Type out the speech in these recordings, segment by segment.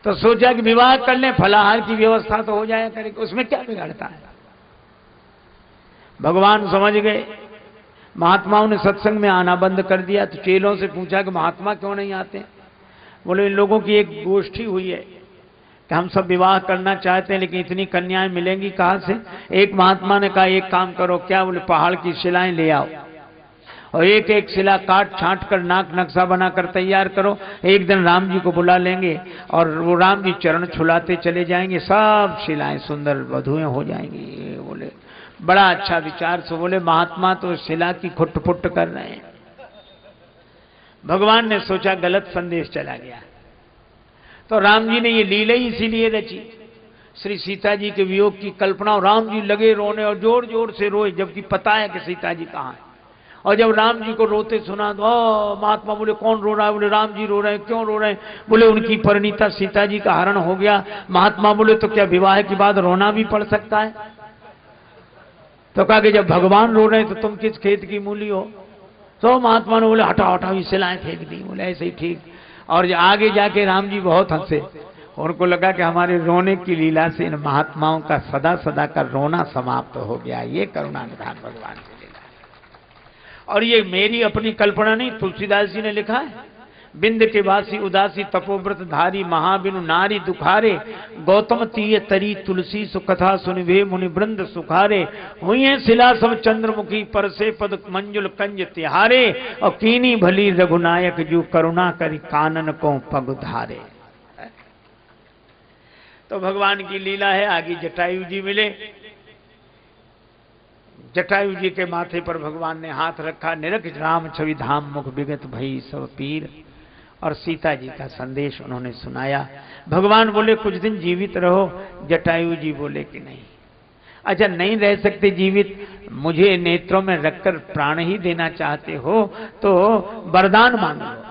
तो सोचा कि विवाह कर लें, फलाहार की व्यवस्था तो हो जाए करेगी, उसमें क्या बिगड़ता है। भगवान समझ गए। महात्माओं ने सत्संग में आना बंद कर दिया। तो चेलों से पूछा कि महात्मा क्यों नहीं आते। बोले इन लोगों की एक गोष्ठी हुई है कि हम सब विवाह करना चाहते हैं लेकिन इतनी कन्याएं मिलेंगी कहां से। एक महात्मा ने कहा एक काम करो, क्या? बोले पहाड़ की शिलाएं ले आओ और एक एक शिला काट छांट कर नाक नक्शा बनाकर तैयार करो। एक दिन राम जी को बुला लेंगे और वो राम जी चरण छुलाते चले जाएंगे, सब शिलाएं सुंदर वधुएं हो जाएंगी। बोले बड़ा अच्छा विचार। सो बोले महात्मा तो शिला की खुट-पुट कर रहे हैं। भगवान ने सोचा गलत संदेश चला गया। तो राम जी ने ये लीला ही इसीलिए रची, श्री सीता जी के वियोग की कल्पना। और राम जी लगे रोने और जोर जोर से रोए, जबकि पता है कि सीता जी कहाँ है। और जब राम जी को रोते सुना तो महात्मा बोले कौन रो रहा है? बोले राम जी रो रहे हैं। क्यों रो रहे हैं? बोले उनकी परिणीता सीता जी का हरण हो गया। महात्मा बोले तो क्या विवाह के बाद रोना भी पड़ सकता है? तो कहा कि जब भगवान रो रहे हैं तो तुम किस खेत की मूली हो? तो महात्मा ने बोले हटाओ हटाओ, ये शिलाएं फेंक दी। बोले ऐसे ही ठीक। और आगे जाके राम जी बहुत हंसे। उनको लगा कि हमारे रोने की लीला से इन महात्माओं का सदा सदा का रोना समाप्त हो गया। ये करुणा निधान भगवान की लीला है। और ये मेरी अपनी कल्पना नहीं, तुलसीदास जी ने लिखा है। बिंद के वासी उदासी तपोव्रत धारी, महाबिनु नारी दुखारे, गौतम तीय तरी तुलसी सुकथा सुनिभे मुनि वृंद सुखारे, हुई है शिला सब चंद्रमुखी पर से पद मंजुल कंज तिहारे, और कीनी भली रघुनायक जो करुणा करी कानन को पग धारे। तो भगवान की लीला है। आगे जटायु जी मिले। जटायु जी के माथे पर भगवान ने हाथ रखा। निरख राम छवि धाम मुख विगत भई सब पीर, और सीता जी का संदेश उन्होंने सुनाया। भगवान बोले कुछ दिन जीवित रहो। जटायु जी बोले कि नहीं। अच्छा नहीं रह सकते जीवित, मुझे नेत्रों में रखकर प्राण ही देना चाहते हो तो वरदान मांगो।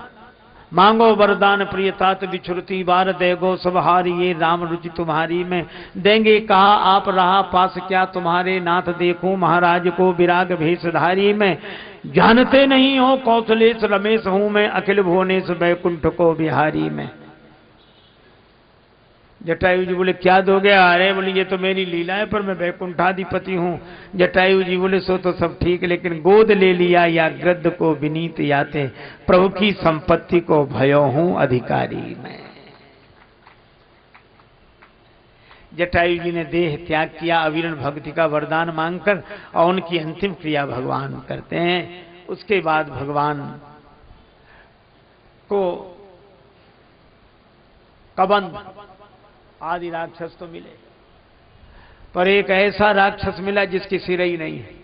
मांगो वरदान प्रिय तात बिछुरती बार देगो सब हारी, ये राम रुचि तुम्हारी में देंगे कहा आप रहा पास, क्या तुम्हारे नाथ देखूं महाराज को विराग भेषधारी में, जानते नहीं हो कौशलेश रमेश हूं मैं, अखिल भुवनेश वैकुंठ को बिहारी में। जटायु जी बोले क्या दोगे? अरे बोले ये तो मेरी लीला है पर मैं वैकुंठाधिपति हूं। जटायु जी बोले सो तो सब ठीक, लेकिन गोद ले लिया या गृद्ध को विनीत याते, प्रभु की संपत्ति को भयो हूं अधिकारी मैं। जटायु जी ने देह त्याग किया अविरण भक्ति का वरदान मांगकर, और उनकी अंतिम क्रिया भगवान करते हैं। उसके बाद भगवान को कबंध आदि राक्षस तो मिले, पर एक ऐसा राक्षस मिला जिसकी सिर ही नहीं है।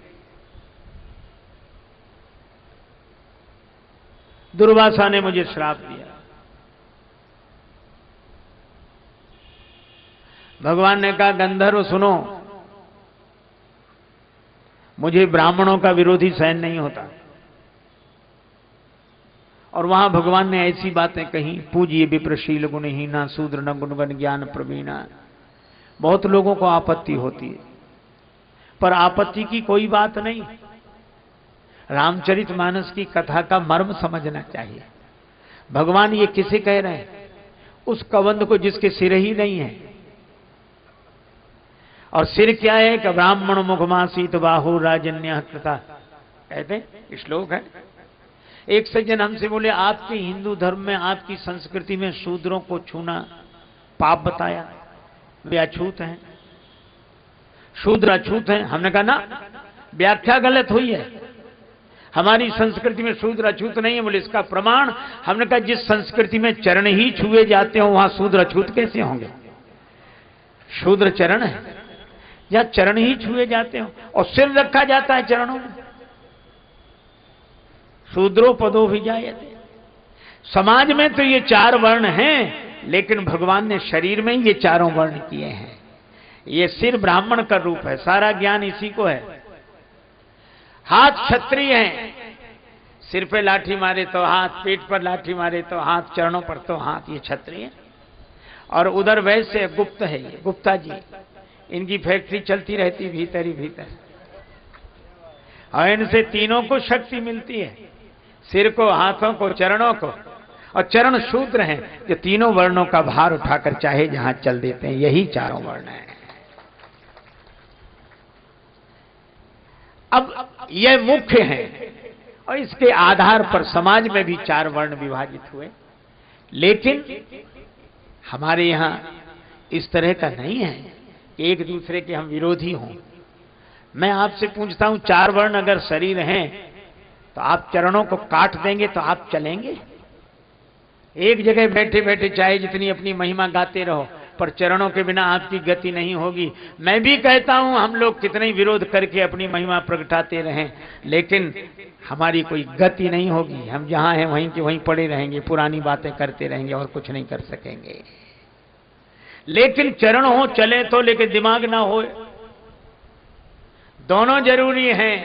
दुर्वासा ने मुझे श्राप दिया। भगवान ने कहा गंधर्व सुनो, मुझे ब्राह्मणों का विरोधी सहन नहीं होता। और वहां भगवान ने ऐसी बातें कही, पूजिए विप्रशील गुणहीना शूद्र न गुणगण ज्ञान प्रवीणा। बहुत लोगों को आपत्ति होती है, पर आपत्ति की कोई बात नहीं। रामचरितमानस की कथा का मर्म समझना चाहिए। भगवान ये किसे कह रहे हैं? उस कबंध को जिसके सिर ही नहीं है। और सिर क्या है कि ब्राह्मण मुखमासीत बाहु राजन्य कृता, कहते श्लोक है। एक सज्जन हमसे बोले आपके हिंदू धर्म में, आपकी संस्कृति में शूद्रों को छूना पाप बताया, वे अछूत हैं, शूद्र अछूत हैं। हमने कहा ना, व्याख्या गलत हुई है। हमारी संस्कृति में शूद्र अछूत नहीं है। बोले इसका प्रमाण? हमने कहा जिस संस्कृति में चरण ही छुए जाते हो वहां शूद्र अछूत कैसे होंगे? शूद्र चरण है या चरण ही छुए जाते हो और सिर रखा जाता है चरणों में। शूद्रो पदो भी जायते। समाज में तो ये चार वर्ण हैं, लेकिन भगवान ने शरीर में ये चारों वर्ण किए हैं। ये सिर ब्राह्मण का रूप है, सारा ज्ञान इसी को है। हाथ क्षत्रिय हैं, सिर पे लाठी मारे तो हाथ, पेट पर लाठी मारे तो हाथ, चरणों पर तो हाथ, ये क्षत्रिय। और उधर वैसे गुप्त है, ये गुप्ता जी, इनकी फैक्ट्री चलती रहती भीतर ही भीतर, और इनसे तीनों को शक्ति मिलती है, सिर को, हाथों को, चरणों को। और चरण शूद्र हैं जो तीनों वर्णों का भार उठाकर चाहे जहां चल देते हैं। यही चारों वर्ण हैं। अब यह मुख्य है और इसके आधार पर समाज में भी चार वर्ण विभाजित हुए। लेकिन हमारे यहां इस तरह का नहीं है कि एक दूसरे के हम विरोधी हों। मैं आपसे पूछता हूं, चार वर्ण अगर शरीर हैं तो आप चरणों को काट देंगे तो आप चलेंगे? एक जगह बैठे बैठे चाहे जितनी अपनी महिमा गाते रहो, पर चरणों के बिना आपकी गति नहीं होगी। मैं भी कहता हूं हम लोग कितने विरोध करके अपनी महिमा प्रगटाते रहें, लेकिन हमारी कोई गति नहीं होगी। हम जहां हैं वहीं के वहीं पड़े रहेंगे, पुरानी बातें करते रहेंगे और कुछ नहीं कर सकेंगे। लेकिन चरण हो चले तो, लेकिन दिमाग ना हो, दोनों जरूरी हैं।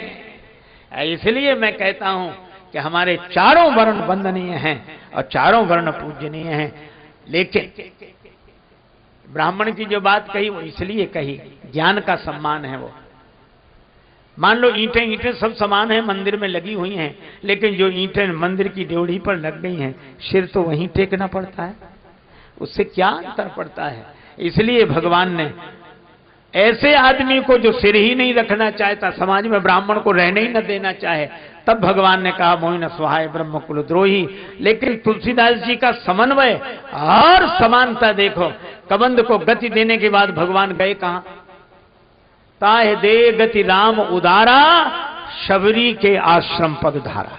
इसलिए मैं कहता हूं कि हमारे चारों वर्ण वंदनीय हैं और चारों वर्ण पूजनीय हैं। लेकिन ब्राह्मण की जो बात कही वो इसलिए कही, ज्ञान का सम्मान है वो। मान लो ईंटें सब समान है, मंदिर में लगी हुई हैं, लेकिन जो ईंटें मंदिर की ड्योढ़ी पर लग गई हैं, सिर तो वहीं टेकना पड़ता है। उससे क्या अंतर पड़ता है? इसलिए भगवान ने ऐसे आदमी को जो सिर ही नहीं रखना चाहता, समाज में ब्राह्मण को रहने ही न देना चाहे, तब भगवान ने कहा मोहि न सुहाय ब्रह्म कुलद्रोही। लेकिन तुलसीदास जी का समन्वय और समानता देखो। कबंध को गति देने के बाद भगवान गए कहां? ताहे दे गति राम उदारा, शबरी के आश्रम पद धारा।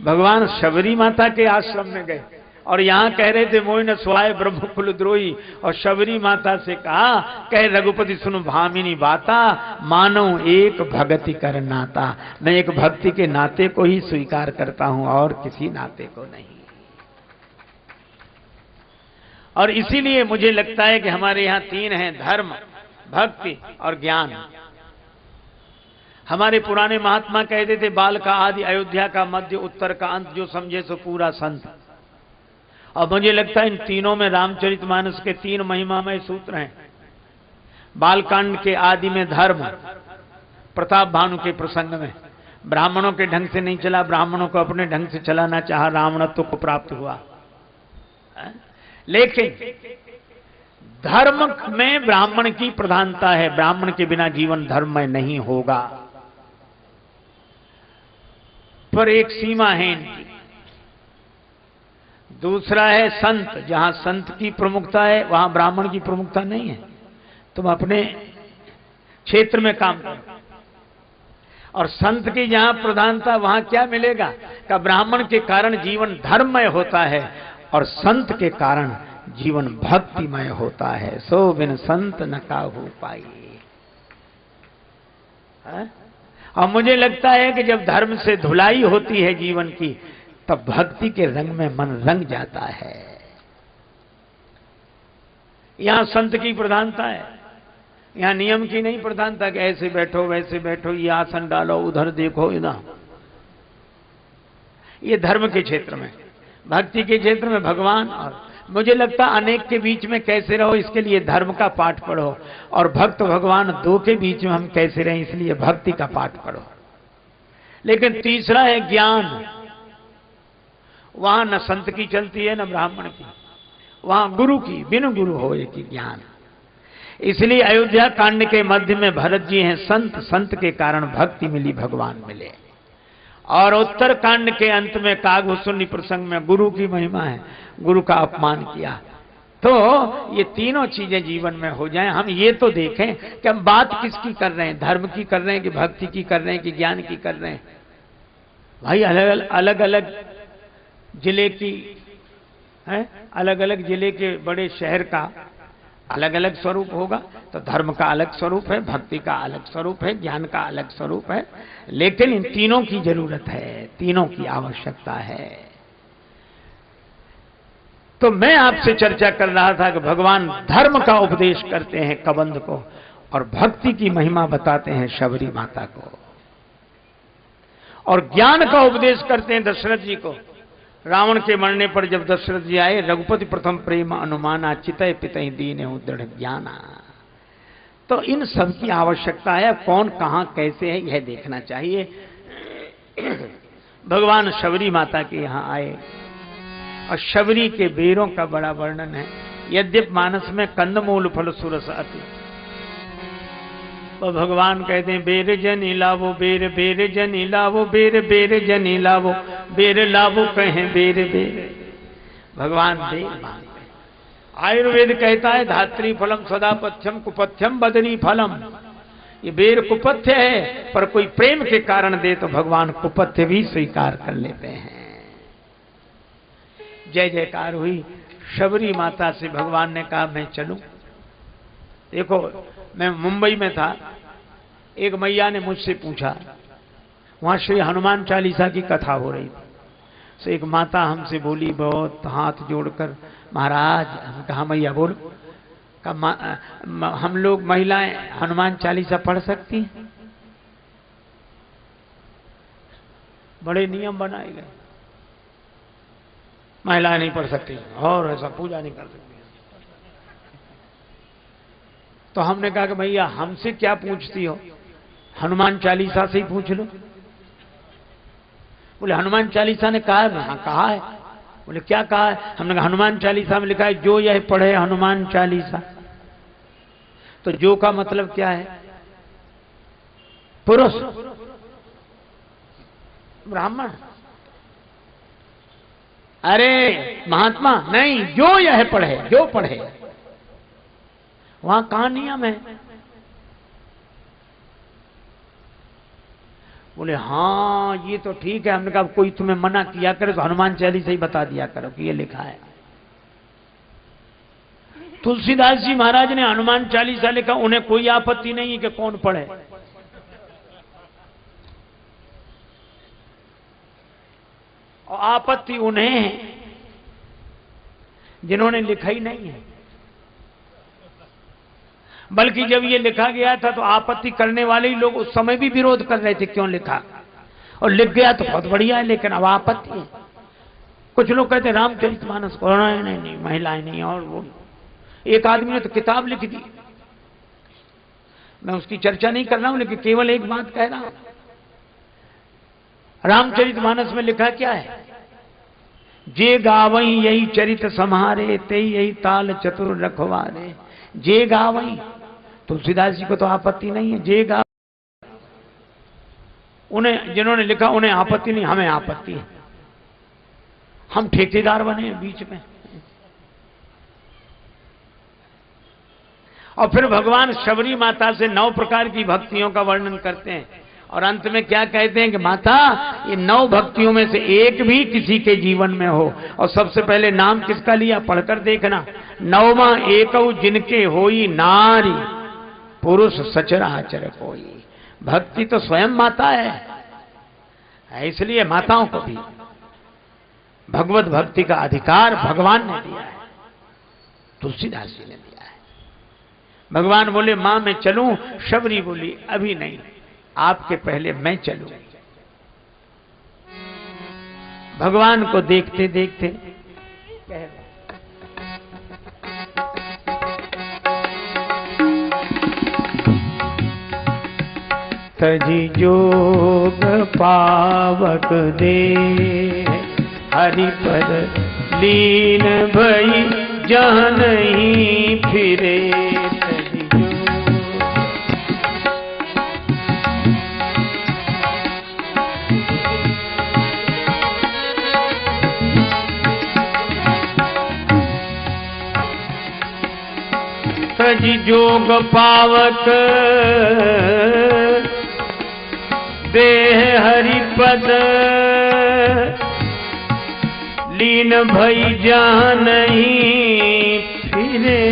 भगवान शबरी माता के आश्रम में गए और यहां कह रहे थे मोहि न सुहाय ब्रह्म कुलद्रोही, और शबरी माता से कहा, कह रघुपति सुन भामिनी बाता, मानो एक भक्ति कर नाता। मैं एक भक्ति के नाते को ही स्वीकार करता हूं और किसी नाते को नहीं। और इसीलिए मुझे लगता है कि हमारे यहां तीन हैं, धर्म, भक्ति और ज्ञान। हमारे पुराने महात्मा कहते थे, बाल का आदि अयोध्या का मध्य उत्तर का अंत, जो समझे सो पूरा संत। और मुझे लगता है इन तीनों में रामचरितमानस के तीन महिमामय सूत्र हैं। बालकांड के आदि में धर्म, प्रताप भानु के प्रसंग में ब्राह्मणों के ढंग से नहीं चला, ब्राह्मणों को अपने ढंग से चलाना चाहा, रावणत्व को प्राप्त हुआ। लेकिन धर्म में ब्राह्मण की प्रधानता है, ब्राह्मण के बिना जीवन धर्ममय नहीं होगा। पर एक सीमा है इनकी। दूसरा है संत, जहां संत की प्रमुखता है वहां ब्राह्मण की प्रमुखता नहीं है। तुम अपने क्षेत्र में काम करो, और संत की जहां प्रधानता वहां क्या मिलेगा? का ब्राह्मण के कारण जीवन धर्ममय होता है और संत के कारण जीवन भक्तिमय होता है। सो बिन संत न काहू पाई। और मुझे लगता है कि जब धर्म से धुलाई होती है जीवन की, तब भक्ति के रंग में मन रंग जाता है। यहां संत की प्रधानता है, यहां नियम की नहीं प्रधानता कि ऐसे बैठो वैसे बैठो, ये आसन डालो उधर देखो ना। ये धर्म के क्षेत्र में। भक्ति के क्षेत्र में भगवान और मुझे लगता अनेक के बीच में कैसे रहो, इसके लिए धर्म का पाठ पढ़ो, और भक्त भगवान दो के बीच में हम कैसे रहें, इसलिए भक्ति का पाठ पढ़ो। लेकिन तीसरा है ज्ञान। वहां न संत की चलती है न ब्राह्मण की, वहां गुरु की, बिन गुरु होए की ज्ञान। इसलिए अयोध्या कांड के मध्य में भरत जी हैं संत, संत के कारण भक्ति मिली, भगवान मिले। और उत्तर कांड के अंत में कागभूषुंडी प्रसंग में गुरु की महिमा है, गुरु का अपमान किया। तो ये तीनों चीजें जीवन में हो जाएं, हम ये तो देखें कि हम बात किसकी कर रहे हैं, धर्म की कर रहे हैं कि भक्ति की कर रहे हैं कि ज्ञान की कर रहे हैं। भाई अलग अलग जिले की है, अलग अलग जिले के बड़े शहर का अलग अलग स्वरूप होगा। तो धर्म का अलग स्वरूप है, भक्ति का अलग स्वरूप है, ज्ञान का अलग स्वरूप है, लेकिन इन तीनों की जरूरत है, तीनों की आवश्यकता है। तो मैं आपसे चर्चा कर रहा था कि भगवान धर्म का उपदेश करते हैं कबंध को और भक्ति की महिमा बताते हैं शबरी माता को, और ज्ञान का उपदेश करते हैं दशरथ जी को। रावण के मरने पर जब दशरथ जी आए, रघुपति प्रथम प्रेम अनुमाना, चितय पितहि दीनहु दृढ़ ज्ञाना। तो इन सब की आवश्यकता है, कौन कहां कैसे है यह देखना चाहिए। भगवान शबरी माता के यहां आए, और शबरी के बेरों का बड़ा वर्णन है। यद्यप मानस में कंदमूल फल सुरस अति, तो भगवान कहते हैं बेर जनी लावो बेर, बेर जनी लावो बेर, बेर जनी लावो बेर, लावो कहें बेर बेर। भगवान बेर मांगते हैं। आयुर्वेद कहता है धात्री फलम सदा पथ्यम कुपथ्यम बदरी फलम। ये बेर कुपथ्य है, पर कोई प्रेम के कारण दे तो भगवान कुपथ्य भी स्वीकार कर लेते हैं। जय जयकार हुई। शबरी माता से भगवान ने कहा मैं चलूं। देखो मैं मुंबई में था, एक मैया ने मुझसे पूछा, वहां श्री हनुमान चालीसा की कथा हो रही थी, तो एक माता हमसे बोली बहुत हाथ जोड़कर, महाराज, हम कहा मैया बोलो, हम लोग महिलाएं हनुमान चालीसा पढ़ सकती हैं? बड़े नियम बनाए गए, महिलाएं नहीं पढ़ सकती और ऐसा पूजा नहीं कर सकती। तो हमने कहा कि भैया हमसे क्या पूछती हो, हनुमान चालीसा से ही पूछ लो। बोले हनुमान चालीसा ने कहा है? हाँ कहा है। बोले क्या कहा है? हमने कहा हनुमान चालीसा में लिखा है जो यह पढ़े हनुमान चालीसा। तो जो का मतलब क्या है? पुरुष, ब्राह्मण। अरे महात्मा नहीं, जो यह पढ़े, जो पढ़े। वहां कहां नियम है? बोले हाँ ये तो ठीक है। हमने कहा कोई तुम्हें मना किया करे तो हनुमान चालीसा ही बता दिया करो कि ये लिखा है। तुलसीदास जी महाराज ने हनुमान चालीसा लिखा, उन्हें कोई आपत्ति नहीं है कि कौन पढ़े। और आपत्ति उन्हें है जिन्होंने लिखा ही नहीं है। बल्कि जब ये लिखा गया था तो आपत्ति करने वाले ही लोग उस समय भी विरोध कर रहे थे, क्यों लिखा, और लिख गया तो बहुत बढ़िया है, लेकिन अब आपत्ति है। कुछ लोग कहते रामचरितमानस को नहीं महिलाएं नहीं। और वो एक आदमी ने तो किताब लिख दी, मैं उसकी चर्चा नहीं कर रहा हूं, लेकिन केवल एक बात कह रहा हूं। रामचरितमानस में लिखा क्या है? जे गावई यही चरित सम्हारे, ते यही ताल चतुर रखवारे। जे गावई, तुलसीदास जी को तो आपत्ति नहीं है। जे गा, उन्हें जिन्होंने लिखा उन्हें आपत्ति नहीं, हमें आपत्ति है। हम ठेकेदार बने बीच में। और फिर भगवान शबरी माता से 9 प्रकार की भक्तियों का वर्णन करते हैं, और अंत में क्या कहते हैं कि माता ये 9 भक्तियों में से एक भी किसी के जीवन में हो। और सबसे पहले नाम किसका लिया, पढ़कर देखना। 9वां एकौ जिनके होई नारी, पुरुष सचराचर कोई। भक्ति तो स्वयं माता है, इसलिए माताओं को भी भगवत भक्ति का अधिकार भगवान ने दिया है, तुलसीदास जी ने दिया है। भगवान बोले मां मैं चलूं, शबरी बोली अभी नहीं, आपके पहले मैं चलूं। भगवान को देखते देखते तजी जोग पावक दे, हरि पद लीन भई जहाँ नहीं फिरे। तजी जोग पावक देह हरि पद लीन भई जहाँ नहीं फिरे।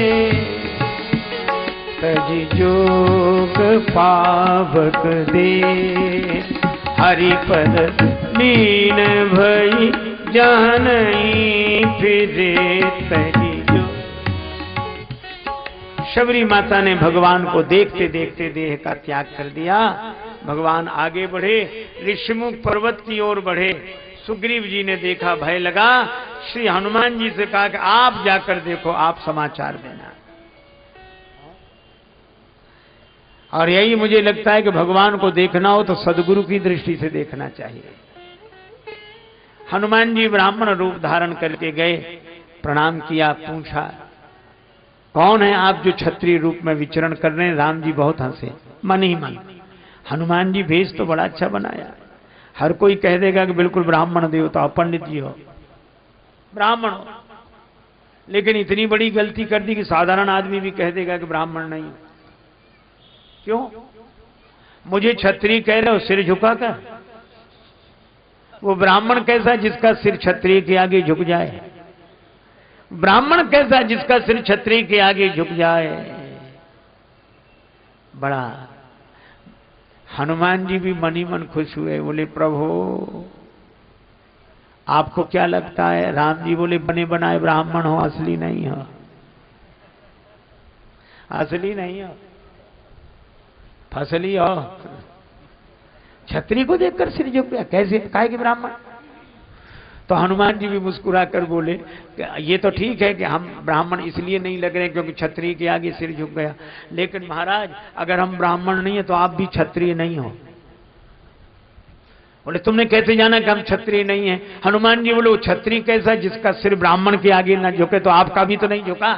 तजी जोग पावक दे हरि पद लीन भई जहाँ नहीं फिरे। तजी शबरी माता ने भगवान को देखते देखते देह का त्याग कर दिया। भगवान आगे बढ़े, ऋषिमुख पर्वत की ओर बढ़े। सुग्रीव जी ने देखा, भय लगा। श्री हनुमान जी से कहा कि आप जाकर देखो, आप समाचार देना। और यही मुझे लगता है कि भगवान को देखना हो तो सदगुरु की दृष्टि से देखना चाहिए। हनुमान जी ब्राह्मण रूप धारण करके गए, प्रणाम किया, पूछा कौन है आप जो क्षत्रिय रूप में विचरण कर रहे हैं? राम जी बहुत हंसे, मन ही मन। हनुमान जी भेष तो बड़ा अच्छा बनाया, हर कोई कह देगा कि बिल्कुल ब्राह्मण देवता, पंडित जी हो, ब्राह्मण हो, लेकिन इतनी बड़ी गलती कर दी कि साधारण आदमी भी कह देगा कि ब्राह्मण नहीं। क्यों? मुझे क्षत्रिय कह रहे हो सिर झुकाकर, वो ब्राह्मण कैसा जिसका सिर क्षत्रिय के आगे झुक जाए? ब्राह्मण कैसा जिसका सिर क्षत्रिय के आगे झुक जाए? बड़ा हनुमान जी भी मन ही मन खुश हुए, बोले प्रभु आपको क्या लगता है? राम जी बोले बने बनाए ब्राह्मण हो, असली नहीं हो, असली नहीं हो, फसली हो। क्षत्रिय को देखकर सिर झुक गया, कैसे? काहे कि ब्राह्मण। तो हनुमान जी भी मुस्कुरा कर बोले ये तो ठीक है कि हम ब्राह्मण इसलिए नहीं लग रहे क्योंकि क्षत्रिय के आगे सिर झुक गया, लेकिन महाराज अगर हम ब्राह्मण नहीं है तो आप भी क्षत्रिय नहीं हो। बोले तुमने कैसे जाना कि हम क्षत्रिय नहीं है? हनुमान जी बोले वो क्षत्रिय कैसा जिसका सिर ब्राह्मण के आगे ना झुके, तो आपका भी तो नहीं झुका।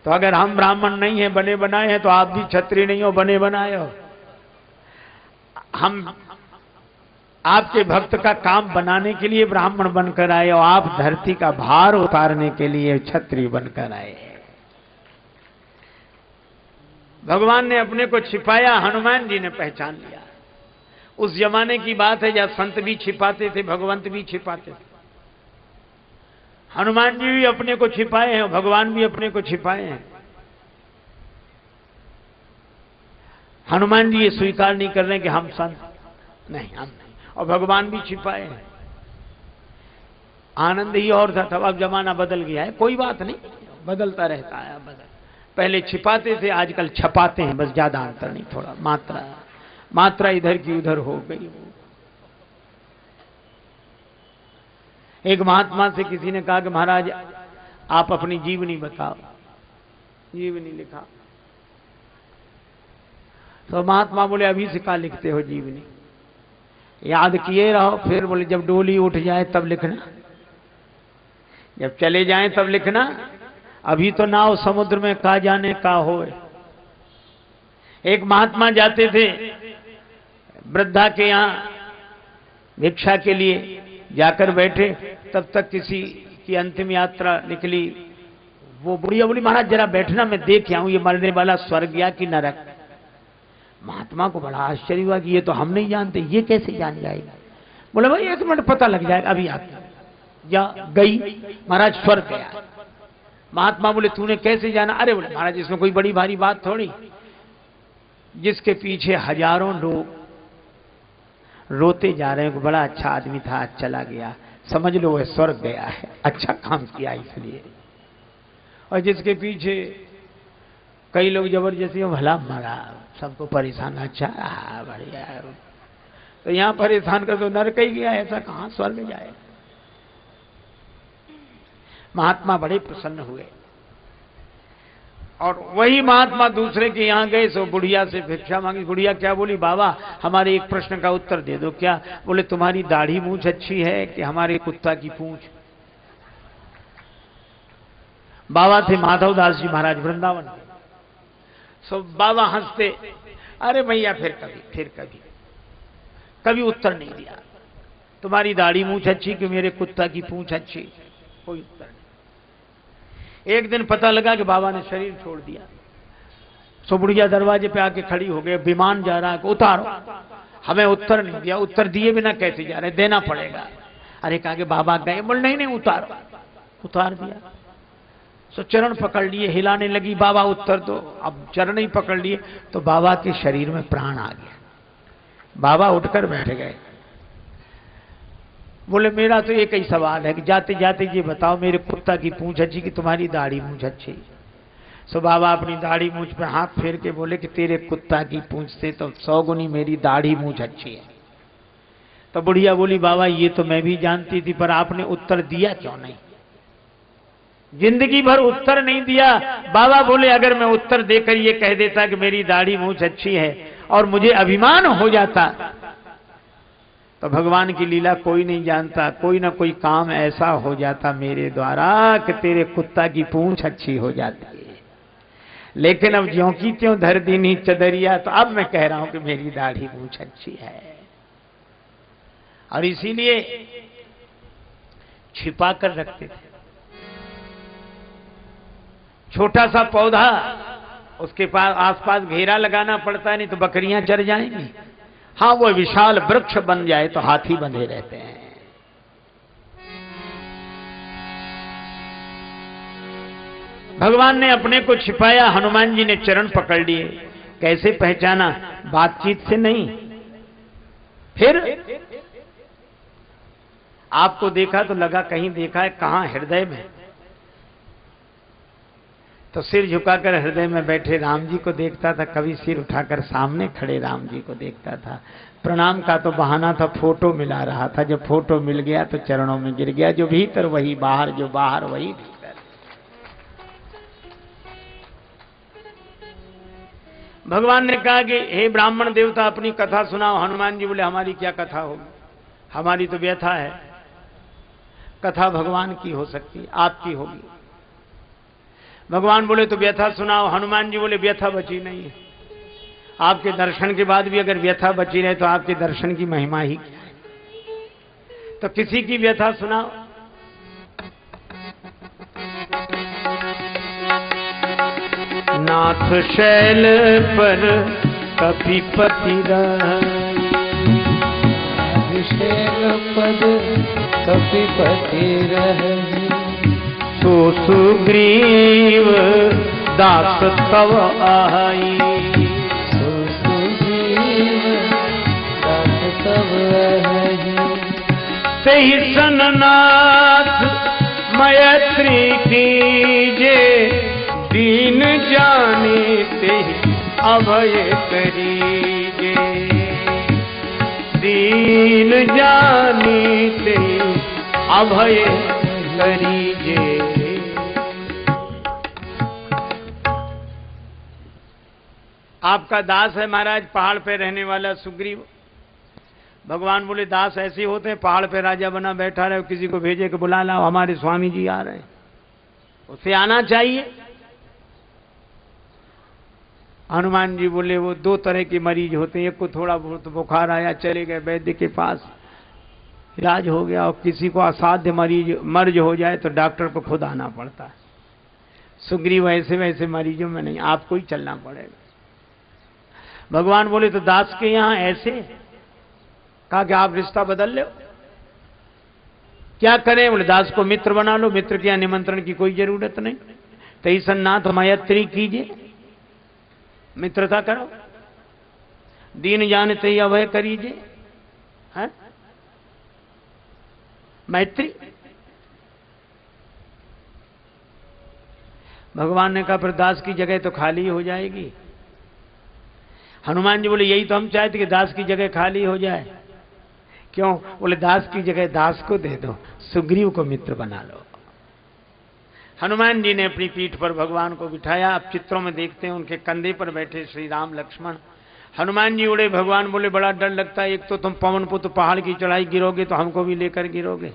तो अगर हम ब्राह्मण नहीं है, बने बनाए हैं, तो आप भी क्षत्रिय नहीं हो, बने बनाए हो। हम आपके भक्त का काम बनाने के लिए ब्राह्मण बनकर आए और आप धरती का भार उतारने के लिए क्षत्रिय बनकर आए। भगवान ने अपने को छिपाया, हनुमान जी ने पहचान लिया। उस जमाने की बात है जब संत भी छिपाते थे, भगवंत भी छिपाते थे। हनुमान जी भी अपने को छिपाए हैं, भगवान भी अपने को छिपाए हैं। हनुमान जी ये स्वीकार नहीं कर रहे कि हम संत नहीं, हम नहीं, और भगवान भी छिपाए हैं। आनंद ही और था, तब अब जमाना बदल गया है, कोई बात नहीं, बदलता रहता है। पहले छिपाते थे, आजकल छपाते हैं, बस ज्यादा अंतर नहीं, थोड़ा मात्रा इधर की उधर हो गई। एक महात्मा से किसी ने कहा कि महाराज आप अपनी जीवनी बताओ, जीवनी लिखा। तो महात्मा बोले अभी से क्या लिखते हो जीवनी? याद किए रहो, फिर बोले जब डोली उठ जाए तब लिखना, जब चले जाएं तब लिखना, अभी तो नाव समुद्र में का जाने का होए। एक महात्मा जाते थे वृद्धा के यहां भिक्षा के लिए, जाकर बैठे, तब तक किसी की अंतिम यात्रा निकली। वो बुढ़िया बोली महाराज जरा बैठना, मैं देख आऊं ये मरने वाला स्वर्ग या कि नरक। महात्मा को बड़ा आश्चर्य हुआ कि ये तो हम नहीं जानते, ये कैसे जान जाएगा? बोले भाई 1 मिनट पता लग जाएगा, अभी आता। या गई, महाराज स्वर्ग गया। महात्मा बोले तूने कैसे जाना? अरे बोले महाराज इसमें कोई बड़ी भारी बात थोड़ी, जिसके पीछे हजारों लोग रोते जा रहे हैं, बड़ा अच्छा आदमी था, चला गया, समझ लो वह स्वर्ग गया है, अच्छा काम किया इसलिए। और जिसके पीछे कई लोग जबरदस्ती भला मरा, सबको परेशान, अच्छा बढ़िया, तो यहां परेशान कर दो, नरक ही गया, ऐसा कहां स्वर्ग जाए। महात्मा बड़े प्रसन्न हुए और वही महात्मा दूसरे के यहां गए, सो बुढ़िया से भिक्षा मांगी। बुढ़िया क्या बोली? बाबा हमारे एक प्रश्न का उत्तर दे दो। क्या? बोले तुम्हारी दाढ़ी मूंछ अच्छी है कि हमारे कुत्ता की पूंछ? बाबा थे माधवदास जी महाराज वृंदावन। सो बाबा हंसते, अरे भैया फिर कभी कभी उत्तर नहीं दिया। तुम्हारी दाढ़ी मूंछ अच्छी कि मेरे कुत्ता की पूंछ अच्छी? कोई उत्तर नहीं। एक दिन पता लगा कि बाबा ने शरीर छोड़ दिया। सो बुढ़िया दरवाजे पे आके खड़ी हो गई, विमान जा रहा है, उतारो। हमें उत्तर नहीं दिया, उत्तर दिए बिना कैसे जा रहे, देना पड़ेगा। अरे कहा कि बाबा गए, बोल नहीं उतारो, उतार दिया। सो चरण पकड़ लिए, हिलाने लगी, बाबा उत्तर दो। अब चरण ही पकड़ लिए तो बाबा के शरीर में प्राण आ गया। बाबा उठकर बैठ गए, बोले मेरा तो एक ही सवाल है कि जाते जाते ये बताओ मेरे कुत्ता की पूंछ अच्छी कि तुम्हारी दाढ़ी मूंछ अच्छी? सो बाबा अपनी दाढ़ी मूंछ पे हाथ फेर के बोले कि तेरे कुत्ता की पूंछ से तो 100 गुनी मेरी दाढ़ी मूंछ अच्छी है। तो बुढ़िया बोली बाबा ये तो मैं भी जानती थी, पर आपने उत्तर दिया क्यों नहीं? जिंदगी भर उत्तर नहीं दिया। बाबा बोले अगर मैं उत्तर देकर ये कह देता कि मेरी दाढ़ी मूंछ अच्छी है और मुझे अभिमान हो जाता तो भगवान की लीला कोई नहीं जानता, कोई ना कोई काम ऐसा हो जाता मेरे द्वारा कि तेरे कुत्ता की पूंछ अच्छी हो जाती है। लेकिन अब ज्यों की त्यों धर दी नी चदरिया, तो अब मैं कह रहा हूं कि मेरी दाढ़ी पूंछ अच्छी है। और इसीलिए छिपा कर रखते थे। छोटा सा पौधा, उसके पास आसपास घेरा लगाना पड़ता है, नहीं तो बकरियां चर जाएंगी। हाँ, वो विशाल वृक्ष बन जाए तो हाथी बंधे रहते हैं। भगवान ने अपने को छिपाया, हनुमान जी ने चरण पकड़ लिए। कैसे पहचाना? बातचीत से नहीं, फिर आपको देखा तो लगा कहीं देखा है, कहां? हृदय में। तो सिर झुकाकर हृदय में बैठे राम जी को देखता था, कभी सिर उठाकर सामने खड़े राम जी को देखता था। प्रणाम का तो बहाना था, फोटो मिला रहा था। जब फोटो मिल गया तो चरणों में गिर गया। जो भीतर वही बाहर, जो बाहर वही भीतर। भगवान ने कहा कि हे ब्राह्मण देवता, अपनी कथा सुनाओ। हनुमान जी बोले, हमारी क्या कथा होगी, हमारी तो व्यथा है। कथा भगवान की हो सकती, आपकी होगी। भगवान बोले तो व्यथा सुनाओ। हनुमान जी बोले, व्यथा बची नहीं है। आपके दर्शन के बाद भी अगर व्यथा बची रहे तो आपके दर्शन की महिमा ही क्या है। तो किसी की व्यथा सुनाओ। नाथ शैल पर कपिपति शैल पद कपिपति रहे, सो सुग्रीव दास तव आई। सो सुग्रीव दास तव आई। सही सननाथ मैत्री कीजे, दीन जाने ते अभय करीजे। दीन जाने ते अभय करीजे। आपका दास है महाराज, पहाड़ पे रहने वाला सुग्रीव। भगवान बोले, दास ऐसे होते हैं, पहाड़ पे राजा बना बैठा रहे, किसी को भेजे कि बुला लाओ, हमारे स्वामी जी आ रहे हैं, उसे आना चाहिए। हनुमान जी बोले, वो दो तरह के मरीज होते हैं, एक को थोड़ा बहुत बुखार आया, चले गए वैद्य के पास, इलाज हो गया। और किसी को असाध्य मर्ज हो जाए तो डॉक्टर को खुद आना पड़ता है। सुग्रीव ऐसे वैसे मरीजों में नहीं, आपको ही चलना पड़ेगा। भगवान बोले, तो दास के यहां ऐसे? कहा कि आप रिश्ता बदल लो। क्या करें? बोले, दास को मित्र बना लो। मित्र के यहां निमंत्रण की कोई जरूरत नहीं। तई सन्नाथ मैत्री कीजिए, मित्रता करो। दीन जानते ही अभय करीजिए, है मैत्री। भगवान ने कहा, पर दास की जगह तो खाली हो जाएगी। हनुमान जी बोले, यही तो हम चाहते कि दास की जगह खाली हो जाए। क्यों? बोले, दास की जगह दास को दे दो, सुग्रीव को मित्र बना लो। हनुमान जी ने अपनी पीठ पर भगवान को बिठाया। आप चित्रों में देखते हैं, उनके कंधे पर बैठे श्री राम लक्ष्मण। हनुमान जी उड़े। भगवान बोले, बड़ा डर लगता है, एक तो तुम पवन पुत्र पहाड़ की चढ़ाई गिरोगे तो हमको भी लेकर गिरोगे।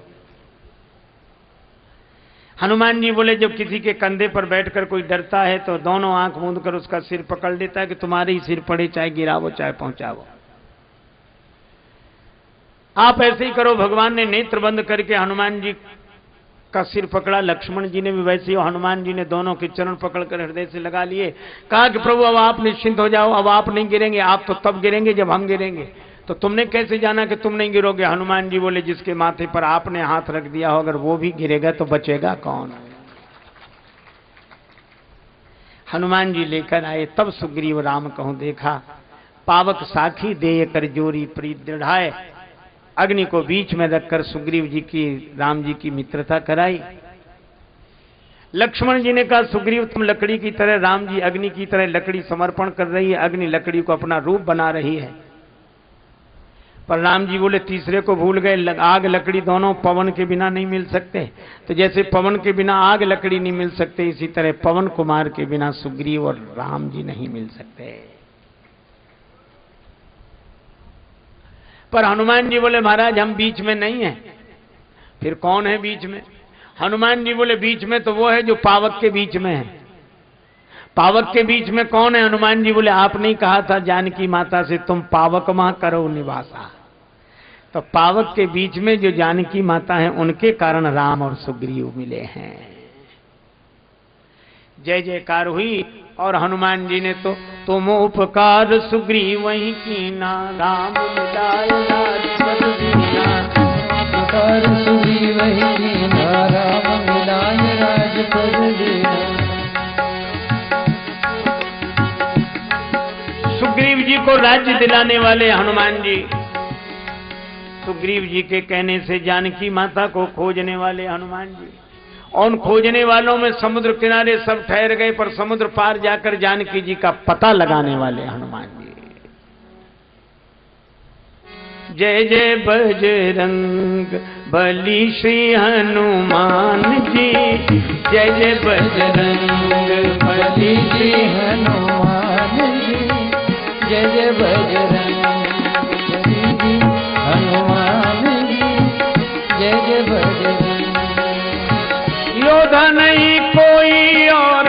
हनुमान जी बोले, जब किसी के कंधे पर बैठकर कोई डरता है तो दोनों आंख मूंद कर उसका सिर पकड़ लेता है कि तुम्हारे ही सिर पड़े, चाहे गिरावो चाहे पहुंचावो। आप ऐसे ही करो। भगवान ने नेत्र बंद करके हनुमान जी का सिर पकड़ा। लक्ष्मण जी ने भी वैसे ही, हनुमान जी ने दोनों के चरण पकड़कर हृदय से लगा लिए। कहा कि प्रभु, अब आप निश्चिंत हो जाओ, अब आप नहीं गिरेंगे। आप तो तब गिरेंगे जब हम गिरेंगे। तो तुमने कैसे जाना कि तुम नहीं गिरोगे? हनुमान जी बोले, जिसके माथे पर आपने हाथ रख दिया हो, अगर वो भी गिरेगा तो बचेगा कौन? हनुमान जी लेकर आए। तब सुग्रीव राम कहूं देखा, पावक साखी देय कर जोरी प्रीत दृढ़ाए। अग्नि को बीच में रखकर सुग्रीव जी की, राम जी की मित्रता कराई। लक्ष्मण जी ने कहा, सुग्रीव तुम लकड़ी की तरह, राम जी अग्नि की तरह लकड़ी समर्पण कर रही है, अग्नि लकड़ी को अपना रूप बना रही है। पर राम जी बोले, तीसरे को भूल गए। आग लकड़ी दोनों पवन के बिना नहीं मिल सकते। तो जैसे पवन के बिना आग लकड़ी नहीं मिल सकते, इसी तरह पवन कुमार के बिना सुग्रीव और राम जी नहीं मिल सकते। पर हनुमान जी बोले महाराज हम बीच में नहीं हैं। फिर कौन है बीच में? हनुमान जी बोले बीच में तो वो है जो पावक के बीच में है। पावक के बीच में कौन है? हनुमान जी बोले आपने ही कहा था जानकी माता से तुम पावक मां करो निवासा। तो पावक के बीच में जो जानकी माता है उनके कारण राम और सुग्रीव मिले हैं। जय जयकार हुई और हनुमान जी ने तो तुम उपकार सुग्रीव वही कीना राम मिलाय राजपद दीना। उपकार सुग्रीव वही कीना राम मिलाय राजपद दीना। सुग्रीव जी को राज्य दिलाने वाले हनुमान जी, सुग्रीव जी के कहने से जानकी माता को खोजने वाले हनुमान जी, और उन खोजने वालों में समुद्र किनारे सब ठहर गए पर समुद्र पार जाकर जानकी जी का पता लगाने वाले हनुमान जी। जय जय बजरंग बली श्री हनुमान जी। जय जय बजरंग बली श्री हनुमान जी। जय जय बजरंग बली हनुमान जी। जय जय बजरंग। योद्धा नहीं कोई और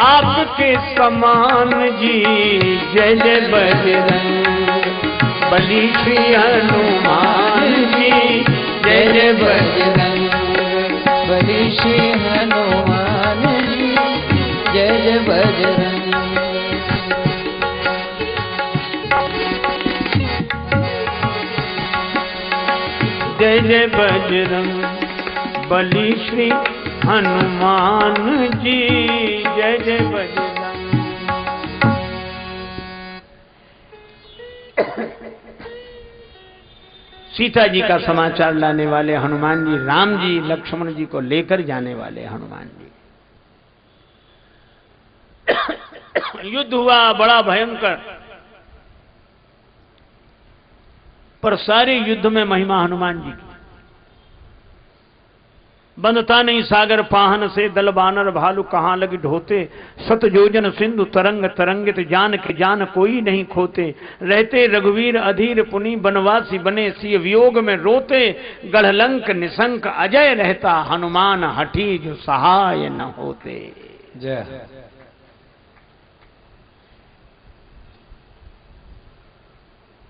आपके समान जी। जय जय बजरंग बली श्री हनुमान जी। जय जय बजरंग बली श्री हनुमान जी। जय जय बजरंग। जय जय बजरंग बली श्री हनुमान जी। जय जय बजरंग। सीता जी का समाचार लाने वाले हनुमान जी, राम जी लक्ष्मण जी को लेकर जाने वाले हनुमान जी। युद्ध हुआ बड़ा भयंकर, पर सारे युद्ध में महिमा हनुमान जी की। बंधता नहीं सागर पाहन से दल बानर भालू कहाँ लगी ढोते। सत योजन सिंधु तरंग तरंगित जान के जान कोई नहीं खोते। रहते रघुवीर अधीर पुनि बनवासी बने सिय वियोग में रोते। गढ़लंक निशंक अजय रहता हनुमान हठी जो सहाय न होते। जय।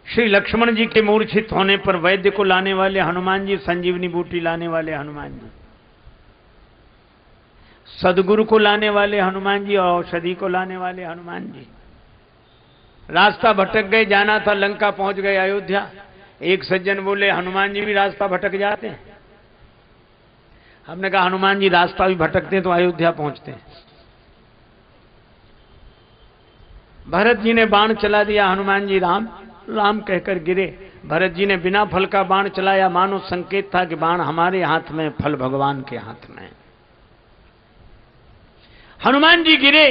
श्री लक्ष्मण जी के मूर्छित होने पर वैद्य को लाने वाले हनुमान जी, संजीवनी बूटी लाने वाले हनुमान जी, सदगुरु को लाने वाले हनुमान जी, औषधि को लाने वाले हनुमान जी। रास्ता भटक गए, जाना था लंका, पहुंच गए अयोध्या। एक सज्जन बोले हनुमान जी भी रास्ता भटक जाते हैं। हमने कहा हनुमान जी रास्ता भी भटकते हैं तो अयोध्या पहुंचते हैं। भरत जी ने बाण चला दिया, हनुमान जी राम राम कहकर गिरे। भरत जी ने बिना फल का बाण चलाया, मानो संकेत था कि बाण हमारे हाथ में, फल भगवान के हाथ में। हनुमान जी गिरे,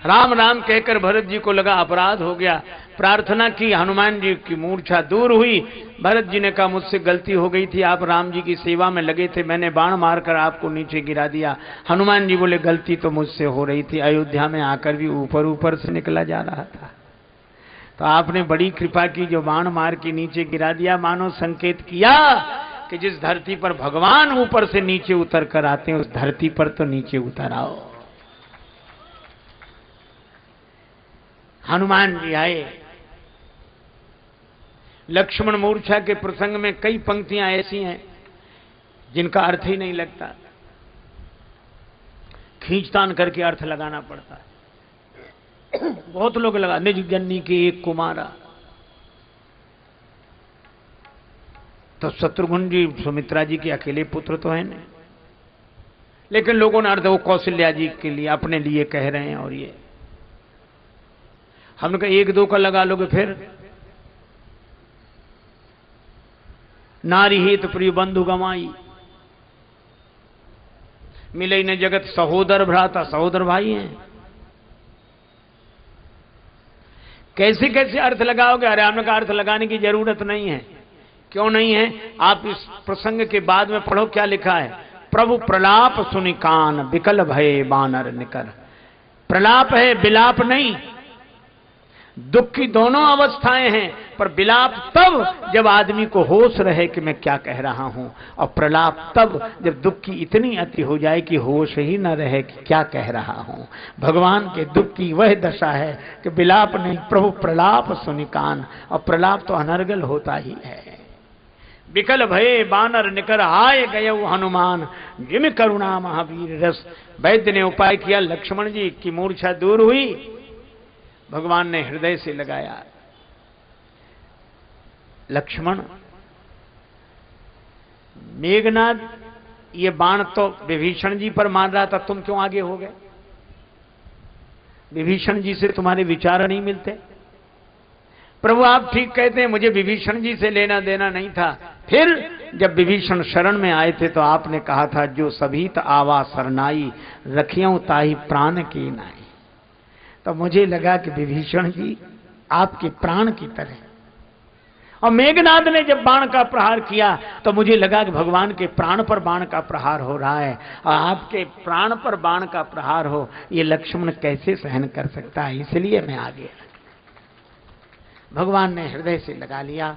राम राम कहकर भरत जी को लगा अपराध हो गया। प्रार्थना की, हनुमान जी की मूर्छा दूर हुई। भरत जी ने कहा मुझसे गलती हो गई थी, आप राम जी की सेवा में लगे थे, मैंने बाण मारकर आपको नीचे गिरा दिया। हनुमान जी बोले गलती तो मुझसे हो रही थी, अयोध्या में आकर भी ऊपर ऊपर से निकला जा रहा था, तो आपने बड़ी कृपा की जो बाण मार के नीचे गिरा दिया। मानो संकेत किया कि जिस धरती पर भगवान ऊपर से नीचे उतर कर आते हैं उस धरती पर तो नीचे उतर आओ। हनुमान जी आए। लक्ष्मण मूर्छा के प्रसंग में कई पंक्तियां ऐसी हैं जिनका अर्थ ही नहीं लगता, खींचतान करके अर्थ लगाना पड़ता है। बहुत लोग लगा, निज जन्नी के एक कुमारा, तो शत्रुघ्न जी सुमित्रा जी के अकेले पुत्र तो है नहीं, लेकिन लोगों ने अर्थ वो कौशल्या जी के लिए अपने लिए कह रहे हैं। और ये हमने कहा एक दो का लगा लोगे फिर। नारी हित प्रिय बंधु गमाई, मिले न जगत सहोदर भ्राता, सहोदर भाई हैं। कैसे कैसे अर्थ लगाओगे? अरे हमने कहा अर्थ लगाने की जरूरत नहीं है। क्यों नहीं है? आप इस प्रसंग के बाद में पढ़ो क्या लिखा है। प्रभु प्रलाप सुनि कान विकल भये बानर निकर। प्रलाप है, बिलाप नहीं। दुख की दोनों अवस्थाएं हैं, पर विलाप तब जब आदमी को होश रहे कि मैं क्या कह रहा हूं, और प्रलाप तब जब दुख की इतनी अति हो जाए कि होश ही न रहे कि क्या कह रहा हूं। भगवान के दुख की वह दशा है कि विलाप नहीं, प्रभु प्रलाप सुनिकान, और प्रलाप तो अनर्गल होता ही है। विकल भये बानर निकर आए गए हनुमान, जिम करुणा महावीर रस। वैद्य ने उपाय किया, लक्ष्मण जी की मूर्छा दूर हुई, भगवान ने हृदय से लगाया। लक्ष्मण, मेघनाद ये बाण तो विभीषण जी पर मार रहा था, तुम क्यों आगे हो गए? विभीषण जी से तुम्हारे विचार नहीं मिलते? प्रभु आप ठीक कहते हैं, मुझे विभीषण जी से लेना देना नहीं था। फिर जब विभीषण शरण में आए थे तो आपने कहा था, जो सभी त आवा सरनाई, रखियों ताही प्राण की नाई। तो मुझे लगा कि विभीषण जी आपके प्राण की तरह, और मेघनाद ने जब बाण का प्रहार किया तो मुझे लगा कि भगवान के प्राण पर बाण का प्रहार हो रहा है, और आपके प्राण पर बाण का प्रहार हो, ये लक्ष्मण कैसे सहन कर सकता है, इसलिए मैं आ गया। भगवान ने हृदय से लगा लिया।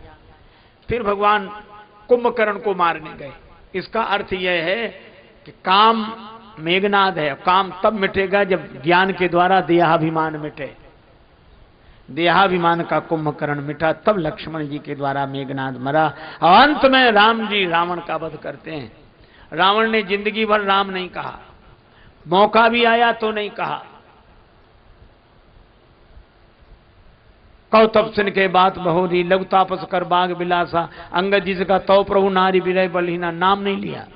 फिर भगवान कुंभकर्ण को मारने गए। इसका अर्थ यह है कि काम मेघनाद है, काम तब मिटेगा जब ज्ञान के द्वारा देहाभिमान मिटे। देहाभिमान का कुंभकर्ण मिटा, तब लक्ष्मण जी के द्वारा मेघनाद मरा, और अंत में राम जी रावण का वध करते हैं। रावण ने जिंदगी भर राम नहीं कहा, मौका भी आया तो नहीं कहा। कौ तब सिन के बात बहोरी, लघु तापस कर बाग बिलासा, अंगद जिसका तौ प्रभु नारी विरय बलहीना, नाम नहीं लिया।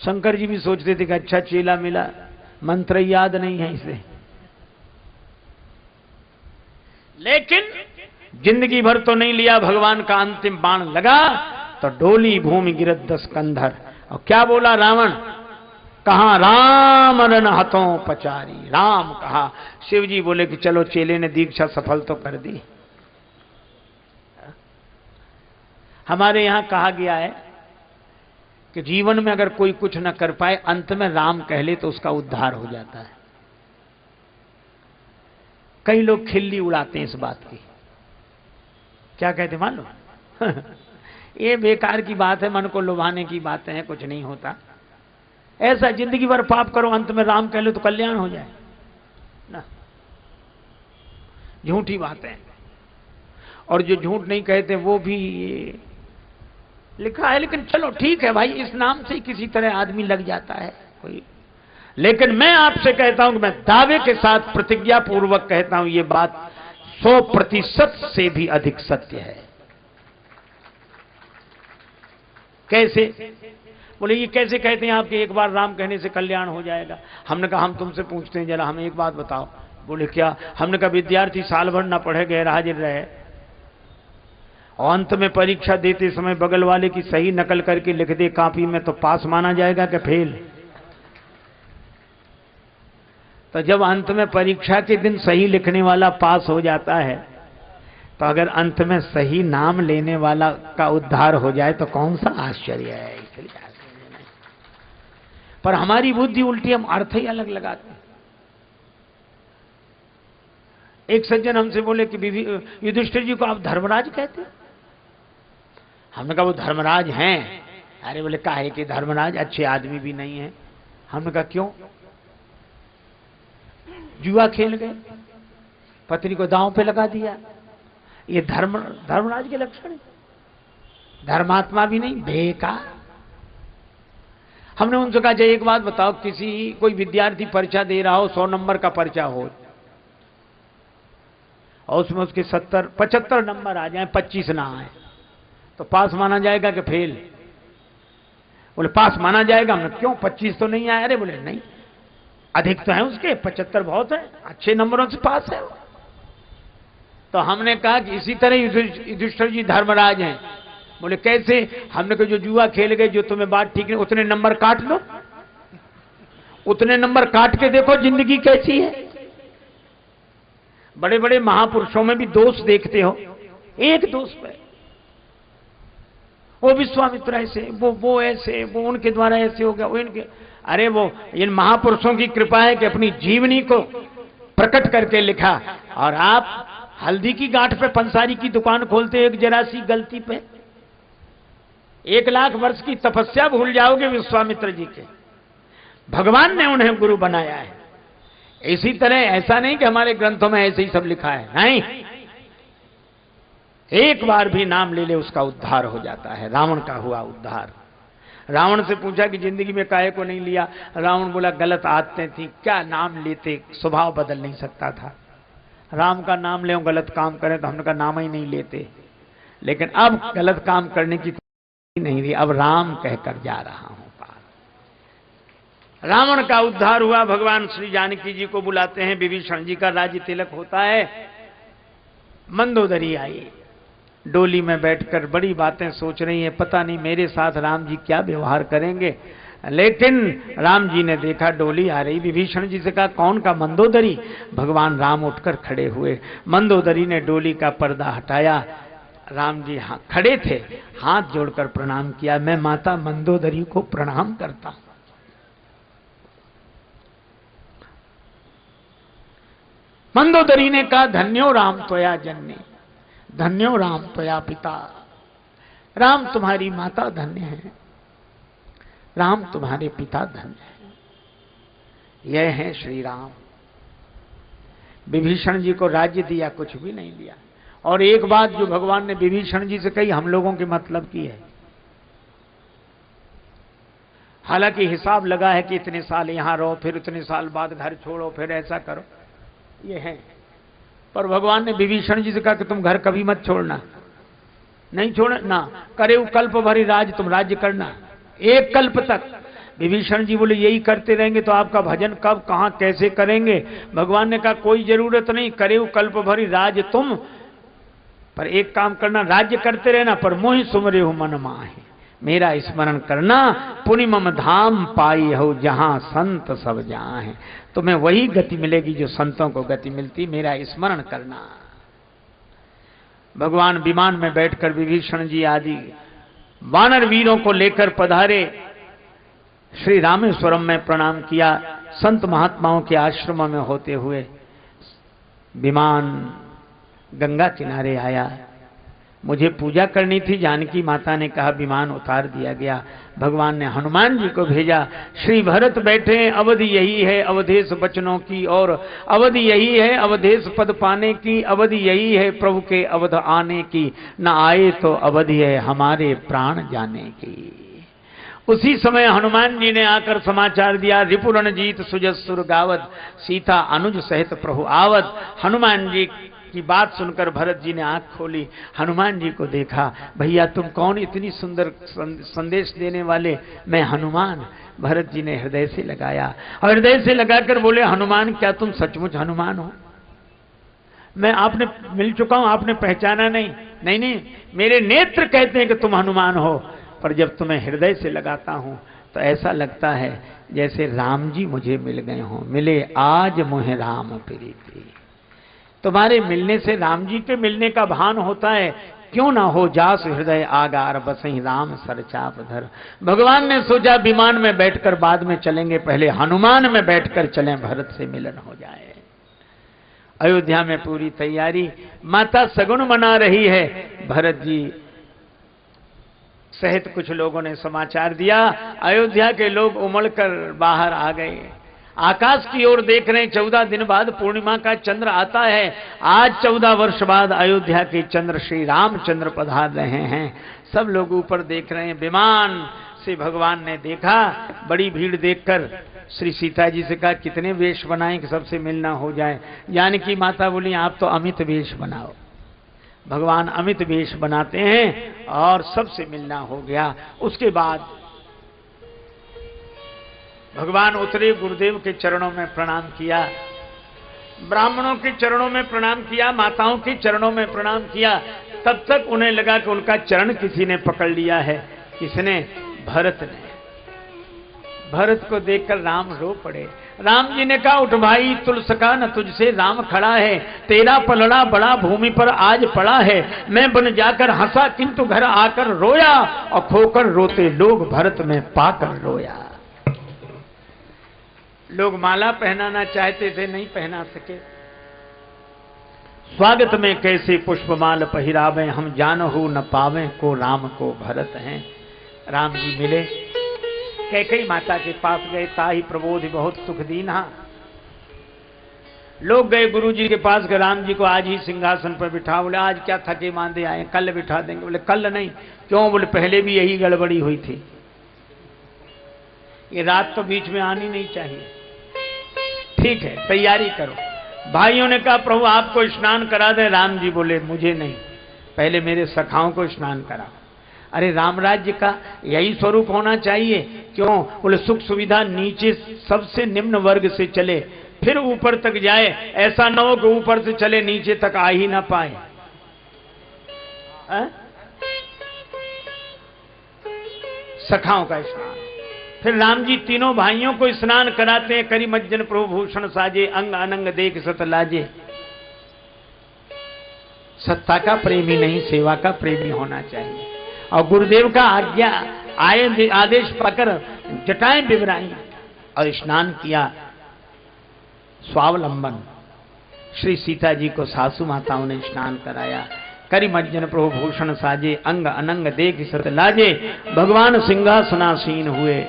शंकर जी भी सोचते थे कि अच्छा चेला मिला, मंत्र याद नहीं है इसे, लेकिन जिंदगी भर तो नहीं लिया। भगवान का अंतिम बाण लगा तो डोली भूमि गिरत 10 कंधर, और क्या बोला रावण? कहा राम रन हथों पचारी, राम कहा। शिव जी बोले कि चलो चेले ने दीक्षा सफल तो कर दी। हमारे यहां कहा गया है कि जीवन में अगर कोई कुछ न कर पाए, अंत में राम कह ले तो उसका उद्धार हो जाता है। कई लोग खिल्ली उड़ाते हैं इस बात की। क्या कहते मान लो ये बेकार की बात है, मन को लुभाने की बातें हैं, कुछ नहीं होता ऐसा। जिंदगी भर पाप करो, अंत में राम कह लो तो कल्याण हो जाए ना, झूठी बातें। और जो झूठ नहीं कहते वो भी लिखा है, लेकिन चलो ठीक है भाई, इस नाम से किसी तरह आदमी लग जाता है कोई। लेकिन मैं आपसे कहता हूं कि मैं दावे के साथ प्रतिज्ञा पूर्वक कहता हूं, ये बात 100% से भी अधिक सत्य है। कैसे? बोले ये कैसे कहते हैं आप कि एक बार राम कहने से कल्याण हो जाएगा? हमने कहा हम तुमसे पूछते हैं, जरा हमें एक बात बताओ। बोले क्या? हमने कहा विद्यार्थी साल भर ना पढ़े, गैर हाजिर रहे, और अंत में परीक्षा देते समय बगल वाले की सही नकल करके लिख दे कॉपी में, तो पास माना जाएगा कि फेल? तो जब अंत में परीक्षा के दिन सही लिखने वाला पास हो जाता है, तो अगर अंत में सही नाम लेने वाला का उद्धार हो जाए तो कौन सा आश्चर्य है। इसलिए पर हमारी बुद्धि उल्टी, हम अर्थ ही अलग लगाते हैं। एक सज्जन हमसे बोले कि युधिष्ठिर जी को आप धर्मराज कहते हैं? हमने कहा वो धर्मराज हैं। अरे बोले काहे कि धर्मराज अच्छे आदमी भी नहीं है। हमने कहा क्यों? जुआ खेल गए, पत्नी को दांव पे लगा दिया, ये धर्मराज के लक्षण? धर्मात्मा भी नहीं, बेकार। हमने उनसे कहा एक बात बताओ, कोई विद्यार्थी परीक्षा दे रहा हो, 100 नंबर का परीक्षा हो, और उसमें उसके 75 नंबर आ जाए, 25 ना आए, तो पास माना जाएगा कि फेल? बोले पास माना जाएगा। हमने क्यों, 25 तो नहीं आए? अरे बोले नहीं, अधिक तो है उसके, 75 बहुत है, अच्छे नंबरों से पास है। तो हमने कहा कि इसी तरह युधिष्ठिर जी धर्मराज हैं। बोले कैसे? हमने कहा जो जुआ खेल गए, जो तुम्हें बात ठीक नहीं, उतने नंबर काट लो, उतने नंबर काट के देखो जिंदगी कैसी है। बड़े बड़े महापुरुषों में भी दोष देखते हो, एक दोष पे वो विश्वामित्र ऐसे, वो ऐसे, वो उनके द्वारा ऐसे हो गया, वो इनके। अरे वो इन महापुरुषों की कृपा है कि अपनी जीवनी को प्रकट करके लिखा। और आप हल्दी की गांठ पे पंसारी की दुकान खोलते एक जरा सी गलती पे 1 लाख वर्ष की तपस्या भूल जाओगे विश्वामित्र जी के। भगवान ने उन्हें गुरु बनाया है। इसी तरह ऐसा नहीं कि हमारे ग्रंथों में ऐसे ही सब लिखा है, नहीं, एक बार भी नाम ले ले उसका उद्धार हो जाता है। रावण का हुआ उद्धार। रावण से पूछा कि जिंदगी में काहे को नहीं लिया? रावण बोला गलत आदतें थी, क्या नाम लेते, स्वभाव बदल नहीं सकता था। राम का नाम ले गलत काम करें तो हमने का नाम ही नहीं लेते। लेकिन अब गलत काम करने की नहीं रही, अब राम कहकर जा रहा हूं पार। रावण का उद्धार हुआ। भगवान श्री जानकी जी को बुलाते हैं। विभीषण जी का राज्य तिलक होता है। मंदोदरी आई, डोली में बैठकर बड़ी बातें सोच रही है, पता नहीं मेरे साथ राम जी क्या व्यवहार करेंगे। लेकिन राम जी ने देखा डोली आ रही, विभीषण जी से कहा कौन का? मंदोदरी। भगवान राम उठकर खड़े हुए। मंदोदरी ने डोली का पर्दा हटाया। राम जी खड़े थे, हाथ जोड़कर प्रणाम किया। मैं माता मंदोदरी को प्रणाम करता हूं। मंदोदरी ने कहा धन्यो राम त्वया जननी, धन्यो राम त्वया पिता। राम तुम्हारी माता धन्य है, राम तुम्हारे पिता धन्य है। यह है श्री राम। विभीषण जी को राज्य दिया, कुछ भी नहीं दिया। और एक बात जो भगवान ने विभीषण जी से कही हम लोगों के मतलब की है। हालांकि हिसाब लगा है कि इतने साल यहां रहो, फिर इतने साल बाद घर छोड़ो, फिर ऐसा करो, ये है। पर भगवान ने विभीषण जी से कहा कि तुम घर कभी मत छोड़ना, नहीं छोड़ना, करे कल्प भरी राज, तुम राज्य करना 1 कल्प तक। विभीषण जी बोले यही करते रहेंगे तो आपका भजन कब, कहां, कैसे करेंगे? भगवान ने कहा कोई जरूरत नहीं, करे कल्प भरी राज तुम, पर एक काम करना, राज्य करते रहना, पर मोहि सुमरे हो मन माहे, मेरा स्मरण करना। पुनि मम धाम पाई हो जहां संत सब जहां है। तुम्हें वही गति मिलेगी जो संतों को गति मिलती, मेरा स्मरण करना। भगवान विमान में बैठकर विभीषण जी आदि वानर वीरों को लेकर पधारे। श्री रामेश्वरम में प्रणाम किया। संत महात्माओं के आश्रम में होते हुए विमान गंगा किनारे आया। मुझे पूजा करनी थी, जानकी माता ने कहा विमान उतार दिया गया। भगवान ने हनुमान जी को भेजा। श्री भरत बैठे, अवधि यही है अवधेश बचनों की, और अवधि यही है अवधेश पद पाने की, अवधि यही है प्रभु के अवध आने की, न आए तो अवधि है हमारे प्राण जाने की। उसी समय हनुमान जी ने आकर समाचार दिया, रिपुरन जीत सुजसुर गावत, सीता अनुज सहित प्रभु आवत। हनुमान जी की बात सुनकर भरत जी ने आंख खोली, हनुमान जी को देखा। भैया तुम कौन, इतनी सुंदर संदेश देने वाले? मैं हनुमान। भरत जी ने हृदय से लगाया, और हृदय से लगाकर बोले हनुमान क्या तुम सचमुच हनुमान हो? मैं आपने मिल चुका हूं, आपने पहचाना नहीं? नहीं नहीं, मेरे नेत्र कहते हैं कि तुम हनुमान हो, पर जब तुम्हें हृदय से लगाता हूं तो ऐसा लगता है जैसे राम जी मुझे मिल गए हों। मिले आज मोहे राम प्रीति। तुम्हारे मिलने से राम जी के मिलने का भान होता है। क्यों ना हो जास हृदय आगार बसई राम सरचाप धर। भगवान ने सोचा विमान में बैठकर बाद में चलेंगे, पहले हनुमान में बैठकर चलें, भरत से मिलन हो जाए। अयोध्या में पूरी तैयारी, माता सगुन मना रही है। भरत जी सहित कुछ लोगों ने समाचार दिया। अयोध्या के लोग उमड़कर बाहर आ गए। आकाश की ओर देख रहे हैं। 14 दिन बाद पूर्णिमा का चंद्र आता है। आज 14 वर्ष बाद अयोध्या के चंद्र श्री रामचंद्र पधार रहे हैं। सब लोग ऊपर देख रहे हैं। विमान से भगवान ने देखा, बड़ी भीड़ देखकर श्री सीता जी से कहा कितने वेश बनाएं कि सबसे मिलना हो जाए। जानकी माता बोली आप तो अमित वेश बनाओ। भगवान अमित वेश बनाते हैं और सबसे मिलना हो गया। उसके बाद भगवान उतरे, गुरुदेव के चरणों में प्रणाम किया, ब्राह्मणों के चरणों में प्रणाम किया, माताओं के चरणों में प्रणाम किया। तब तक उन्हें लगा कि उनका चरण किसी ने पकड़ लिया है। किसने? भरत ने। भरत को देखकर राम रो पड़े। राम जी ने कहा उठ भाई, तुल सका न तुझसे राम खड़ा है, तेरा पलड़ा बड़ा भूमि पर आज पड़ा है। मैं बन जाकर हंसा किंतु घर आकर रोया, और खोकर रोते लोग भरत में पाकर रोया। लोग माला पहनाना चाहते थे, नहीं पहना सके। स्वागत में कैसे पुष्पमाल पहिरावे, हम जानहु न पावे को राम को भरत हैं। राम जी मिले, कैकेयी माता के पास गए, ताहि प्रबोधि बहुत सुख दीन्हा। लोग गए गुरु जी के पास कि राम जी को आज ही सिंहासन पर बिठा। बोले आज क्या थके मांदे आए, कल बिठा देंगे। बोले कल नहीं। क्यों? बोले पहले भी यही गड़बड़ी हुई थी, ये रात तो बीच में आनी नहीं चाहिए। ठीक है, तैयारी करो। भाइयों ने कहा प्रभु आपको स्नान करा दे। राम जी बोले मुझे नहीं, पहले मेरे सखाओं को स्नान करा। अरे राम राज्य का यही स्वरूप होना चाहिए। क्यों? बोले सुख सुविधा नीचे सबसे निम्न वर्ग से चले, फिर ऊपर तक जाए। ऐसा न हो कि ऊपर से चले नीचे तक आ ही ना पाए। सखाओं का स्नान। फिर राम जी तीनों भाइयों को स्नान कराते हैं। करी मज्जन प्रभु भूषण साजे, अंग अनंग देख सत लाजे। सत्ता का प्रेमी नहीं, सेवा का प्रेमी होना चाहिए। और गुरुदेव का आज्ञा आदेश पाकर जटाएं बिबराई और स्नान किया। स्वावलंबन श्री सीता जी को सासू माताओं ने स्नान कराया। करी मज्जन प्रभु भूषण साजे, अंग अनंग देख सत लाजे। भगवान सिंहासनासीन हुए।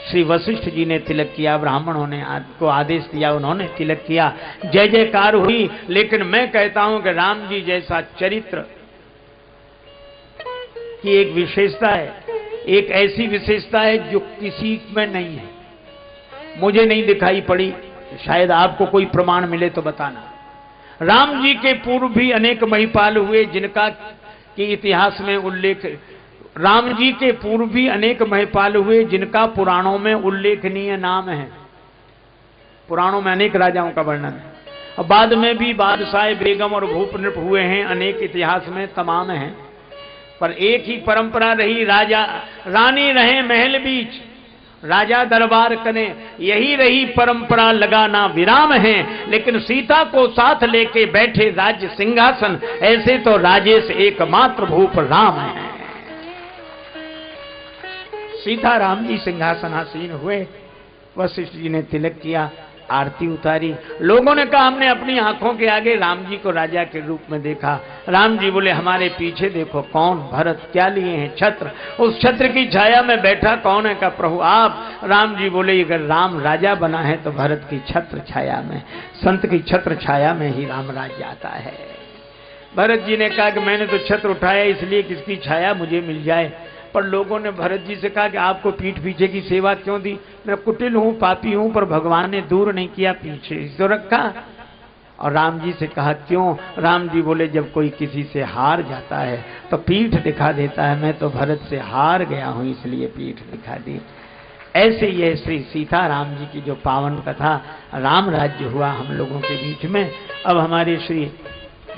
श्री वशिष्ठ जी ने तिलक किया, ब्राह्मणों ने को आदेश दिया, उन्होंने तिलक किया। जय जयकार हुई। लेकिन मैं कहता हूं कि राम जी जैसा चरित्र की एक विशेषता है, एक ऐसी विशेषता है जो किसी में नहीं है, मुझे नहीं दिखाई पड़ी। शायद आपको कोई प्रमाण मिले तो बताना। राम जी के पूर्व भी अनेक महिपाल हुए जिनका कि इतिहास में उल्लेख, राम जी के पूर्व भी अनेक महिपाल हुए जिनका पुराणों में उल्लेखनीय नाम है। पुराणों में अनेक राजाओं का वर्णन है। और बाद में भी बादशाह, बेगम और भूप नृप हुए हैं, अनेक इतिहास में तमाम हैं। पर एक ही परंपरा रही, राजा रानी रहे महल बीच, राजा दरबार कने, यही रही परंपरा, लगाना विराम है। लेकिन सीता को साथ लेके बैठे राज्य सिंहासन, ऐसे तो राजेश एकमात्र भूप राम है। सीता राम जी सिंहासनासीन हुए। वशिष्ठ जी ने तिलक किया, आरती उतारी। लोगों ने कहा हमने अपनी आंखों के आगे राम जी को राजा के रूप में देखा। राम जी बोले हमारे पीछे देखो कौन? भरत। क्या लिए हैं? छत्र। उस छत्र की छाया में बैठा कौन है? का प्रभु आप। राम जी बोले अगर राम राजा बना है तो भरत की छत्र छाया में, संत की छत्र छाया में ही राम राज्य आता है। भरत जी ने कहा कि मैंने तो छत्र उठाया इसलिए किसकी छाया मुझे मिल जाए। पर लोगों ने भरत जी से कहा कि आपको पीठ पीछे की सेवा क्यों दी? मैं कुटिल हूं, पापी हूं, पर भगवान ने दूर नहीं किया, पीछे तो रखा। और राम जी से कहा क्यों? राम जी बोले जब कोई किसी से हार जाता है तो पीठ दिखा देता है, मैं तो भरत से हार गया हूं इसलिए पीठ दिखा दी। ऐसे ये श्री सीता राम जी की जो पावन कथा, राम राज्य हुआ हम लोगों के बीच में। अब हमारे श्री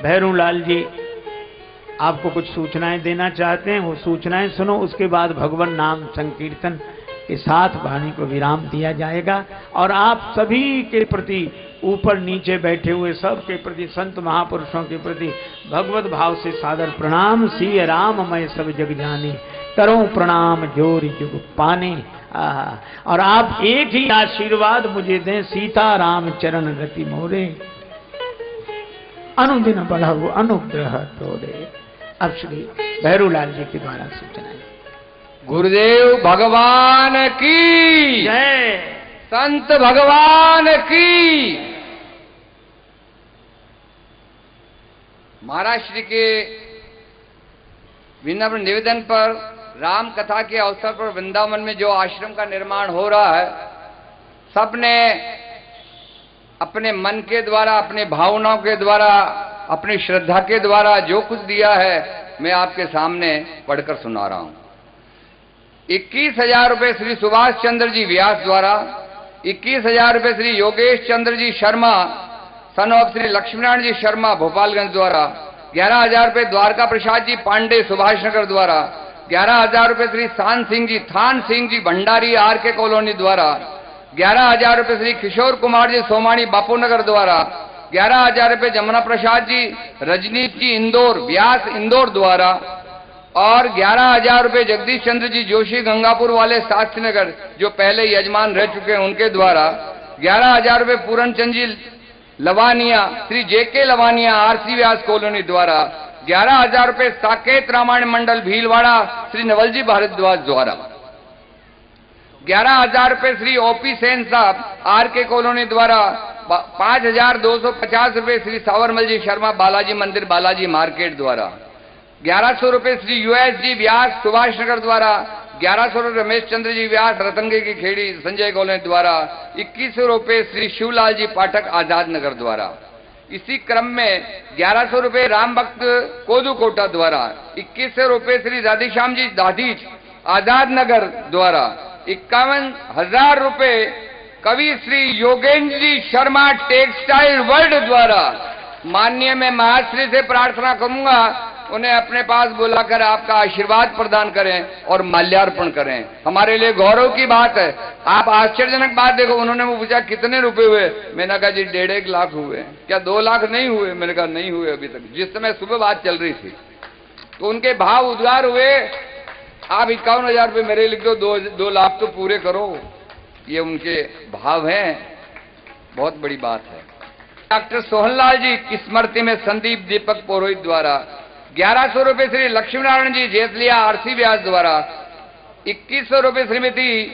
भैरूलाल जी आपको कुछ सूचनाएं देना चाहते हैं, वो सूचनाएं सुनो। उसके बाद भगवान नाम संकीर्तन के साथ वाणी को विराम दिया जाएगा। और आप सभी के प्रति, ऊपर नीचे बैठे हुए सब के प्रति, संत महापुरुषों के प्रति भगवत भाव से सादर प्रणाम। सिय राम मैं सब जग जानी, करो प्रणाम जोर जुग पाने। और आप एक ही आशीर्वाद मुझे दें, सीता राम चरण रति मोरे, अनुदिन बढ़ाओ अनुग्रह तोरे। अब श्री भैरूलाल जी के द्वारा सूचनाएं। गुरुदेव भगवान की जय, संत भगवान की। महाराज श्री के विनम्र निवेदन पर राम कथा के अवसर पर वृंदावन में जो आश्रम का निर्माण हो रहा है, सबने अपने मन के द्वारा, अपने भावनाओं के द्वारा, अपनी श्रद्धा के द्वारा जो कुछ दिया है मैं आपके सामने पढ़कर सुना रहा हूं। 21,000 रुपए श्री सुभाष चंद्र जी व्यास द्वारा, 21,000 रुपए श्री योगेश चंद्र जी शर्मा सन ऑफ श्री लक्ष्मीनारायण जी शर्मा भोपालगंज द्वारा, 11,000 रुपए द्वारका प्रसाद जी पांडे सुभाष नगर द्वारा, 11,000 रुपए श्री थान सिंह जी भंडारी आर के कॉलोनी द्वारा, 11,000 रुपए श्री किशोर कुमार जी सोमानी बापू नगर द्वारा, 11,000 रुपए जमुना प्रसाद जी रजनीश जी इंदौर व्यास इंदौर द्वारा, और 11,000 रुपये जगदीश चंद्र जी जोशी गंगापुर वाले शास्त्री नगर जो पहले यजमान रह चुके हैं उनके द्वारा 11,000 रुपये पूरन चंद जी लवानिया श्री जेके लवानिया आरसी व्यास कॉलोनी द्वारा 11,000 रुपये साकेत रामायण मंडल भीलवाड़ा श्री नवलजी भारद्वाज द्वारा 11,000 रुपये श्री ओपी सेन साहब आर के कॉलोनी द्वारा 5,250 रुपये श्री सावरमल जी शर्मा बालाजी मंदिर बालाजी मार्केट द्वारा 1,100 रुपये श्री यूएस जी व्यास सुभाष नगर द्वारा 1,100 रुपये रमेश चंद्र जी व्यास रतनगे की खेड़ी संजय कॉलोनी द्वारा 2,100 रुपये श्री शिवलाल जी पाठक आजाद नगर द्वारा। इसी क्रम में 1,100 रुपये राम भक्त कोदू कोटा द्वारा 2,100 रुपये श्री राधेश्याम जी दाधीच आजाद नगर द्वारा 51,000 रुपये कवि श्री योगेंद्र जी शर्मा टेक्सटाइल वर्ल्ड द्वारा। माननीय मैं महाश्री से प्रार्थना करूंगा उन्हें अपने पास बुलाकर आपका आशीर्वाद प्रदान करें और माल्यार्पण करें। हमारे लिए गौरव की बात है। आप आश्चर्यजनक बात देखो, उन्होंने मुझे पूछा कितने रुपए हुए, मैंने कहा जी 1.5 लाख हुए। क्या 2 लाख नहीं हुए? मैंने कहा नहीं हुए अभी तक। जिस समय सुबह बात चल रही थी तो उनके भाव उद्गार हुए, आप 51,000 रुपये मेरे लिख दो, 2 लाख तो पूरे करो। ये उनके भाव हैं, बहुत बड़ी बात है। डॉक्टर सोहनलाल जी की स्मृति में संदीप दीपक पुरोहित द्वारा 1,100 रुपये श्री लक्ष्मीनारायण जी जेतलिया आरसी व्यास द्वारा 2,100 रुपये श्रीमती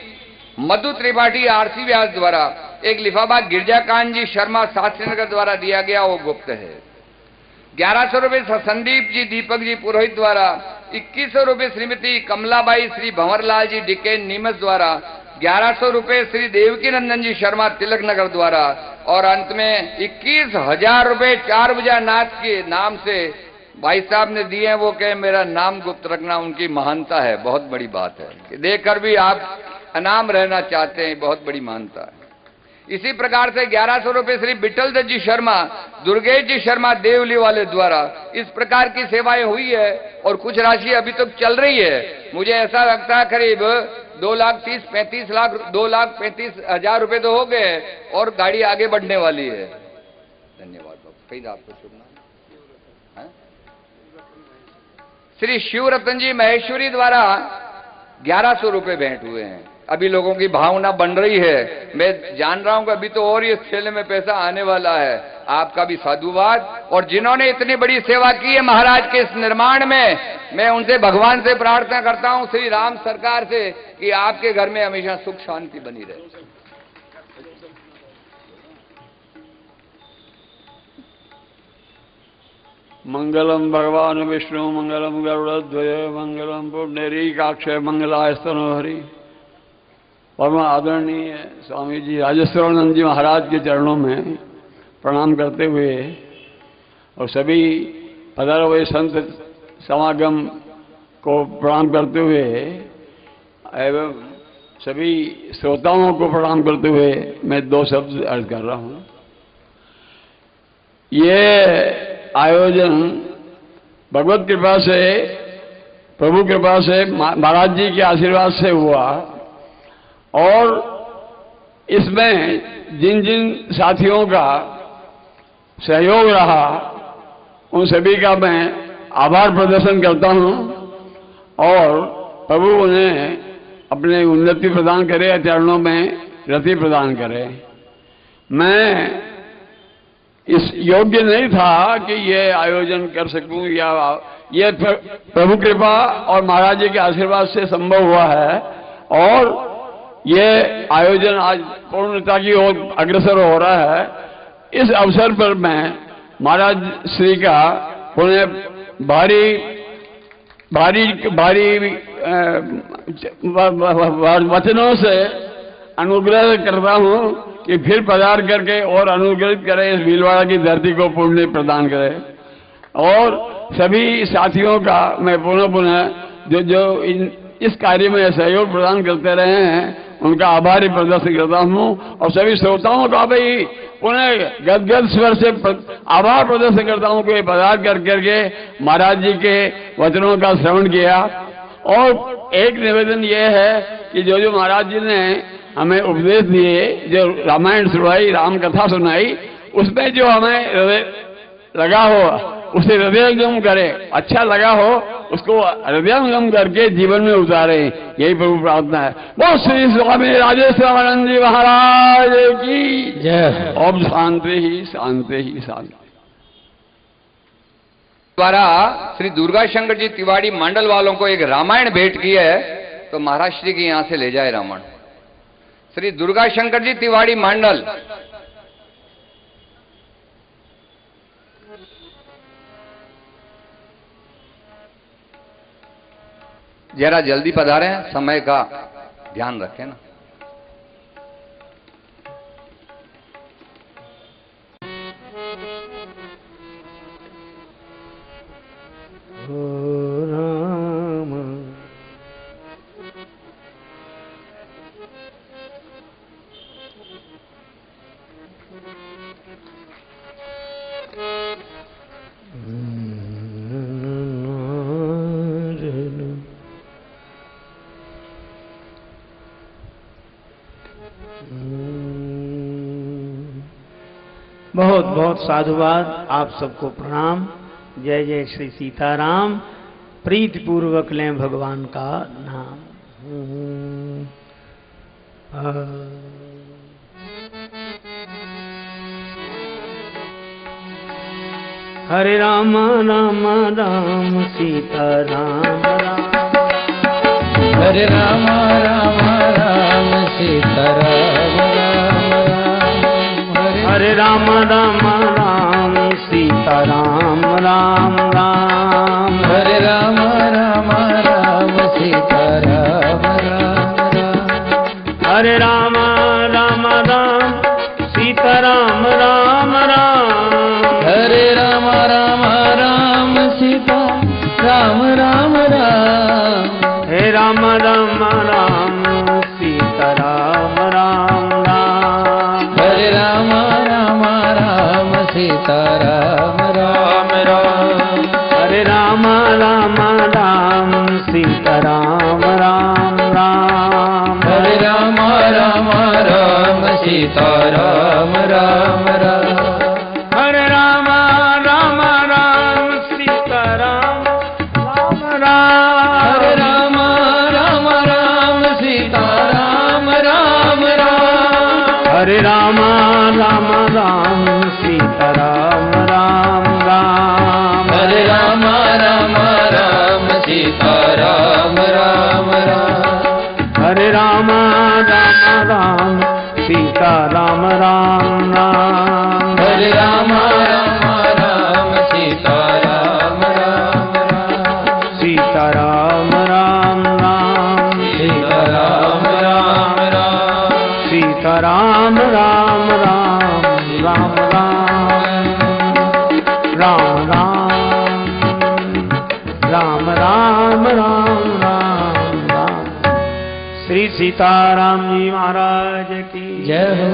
मधु त्रिपाठी आरसी व्यास द्वारा एक लिफाफा गिरजाकांत जी शर्मा शास्त्रीनगर द्वारा दिया गया, वो गुप्त है। 1,100 रुपये संदीप जी दीपक जी पुरोहित द्वारा 2,100 रुपये श्रीमती कमलाबाई श्री भंवरलाल जी डिके नीमच द्वारा 1,100 रुपये श्री देवकी नंदन जी शर्मा तिलक नगर द्वारा और अंत में 21,000 रुपये 4 बजा नाथ के नाम से भाई साहब ने दिए हैं। वो कहे मेरा नाम गुप्त रखना उनकी महानता है, बहुत बड़ी बात है कि देखकर भी आप अनाम रहना चाहते हैं, बहुत बड़ी महानता है। इसी प्रकार से 1,100 रुपये श्री बिट्टल दत्त जी शर्मा दुर्गेश जी शर्मा देवली वाले द्वारा इस प्रकार की सेवाएं हुई है और कुछ राशि अभी तक चल रही है। मुझे ऐसा लगता है करीब 2,35,000 रुपये तो हो गए और गाड़ी आगे बढ़ने वाली है। धन्यवाद बाबू। आपको शुभ नाम श्री शिवरतन जी महेश्वरी द्वारा 1,100 रुपये भेंट हुए हैं। अभी लोगों की भावना बन रही है, मैं जान रहा हूं कि अभी तो और ये थैले में पैसा आने वाला है। आपका भी साधुवाद। और जिन्होंने इतनी बड़ी सेवा की है महाराज के इस निर्माण में, मैं उनसे भगवान से प्रार्थना करता हूं श्री राम सरकार से कि आपके घर में हमेशा सुख शांति बनी रहे। मंगलम भगवान विष्णु मंगलम गरुड़ध्वज मंगलम पुण्डरीकाक्ष मंगलास्तनो हरि। परम आदरणीय स्वामी जी राजेश्वरानंद जी महाराज के चरणों में प्रणाम करते हुए और सभी पधारे हुए संत समागम को प्रणाम करते हुए एवं सभी श्रोताओं को प्रणाम करते हुए मैं 2 शब्द अर्ज कर रहा हूं। ये आयोजन भगवत कृपा से, प्रभु कृपा से, महाराज जी के आशीर्वाद से हुआ और इसमें जिन जिन साथियों का सहयोग रहा उन सभी का मैं आभार प्रदर्शन करता हूं और प्रभु उन्हें अपने उन्नति प्रदान करे, चरणों में रति प्रदान करे। मैं इस योग्य नहीं था कि ये आयोजन कर सकूं, या ये प्रभु कृपा और महाराज जी के आशीर्वाद से संभव हुआ है और ये आयोजन आज पूर्णता की ओर अग्रसर हो रहा है। इस अवसर पर मैं महाराज श्री का उन्हें भारी भारी भारी वचनों से अनुग्रह करता हूं कि फिर पधार करके और अनुग्रहित करे, इस भीलवाड़ा की धरती को पुण्य प्रदान करे। और सभी साथियों का मैं पुनः जो इस कार्य में सहयोग प्रदान करते रहे हैं उनका आभारी प्रदर्शन करता हूं और सभी श्रोताओं का भी पुनः गदगद स्वर से आभार प्रदर्शन करता हूं कि पधार करके महाराज जी के वचनों का श्रवण किया। और एक निवेदन यह है कि जो महाराज जी ने हमें उपदेश दिए, जो रामायण सुनाई, राम कथा सुनाई, उसमें जो हमें लगा हो उसे हृदयंगम करे, अच्छा लगा हो उसको हृदयंगम करके जीवन में उतारे, यही प्रभु प्रार्थना है। वो श्री स्वामी राजेश्वरानंद जी महाराज की जय। ओम शांति ही शांति ही शांति। द्वारा श्री दुर्गा शंकर जी तिवाड़ी मंडल वालों को एक रामायण भेंट की है, तो महाराज श्री की यहां से ले जाए रामायण। श्री दुर्गा शंकर जी तिवाड़ी मंडल। जरा जल्दी पधारें, समय का ध्यान रखें ना। बहुत बहुत साधुवाद, आप सबको प्रणाम। जय जय श्री सीताराम। प्रीति पूर्वक लें भगवान का नाम। हरे राम राम राम सीताराम राम, हरे राम राम राम सीताराम राम राम, हरे राम राम राम सीताराम राम राम, हरे राम राम राम सीताराम राम राम, हरे राम राम राम सीताराम राम राम, हरे राम राम राम सीता राम राम राम, हे राम राम राम सीताराम राम राम, हरे राम राम राम सीताराम राम राम, हरे राम राम राम सीताराम राम राम, हरे राम राम राम सीताराम राम राम, हरे राम राम राम सीताराम राम राम, हरे राम राम राम सीताराम राम राम, हरे राम राम राम सीताराम राम राम, हरे राम राम राम सीताराम राम राम, हरे राम राम राम सीताराम राम राम, हरे राम राम राम सीताराम राम राम, सीताराम राम राम, सीताराम राम राम, सीताराम राम राम, राम राम, राम राम, राम राम राम राम। श्री सीताराम जी महाराज की जय हो।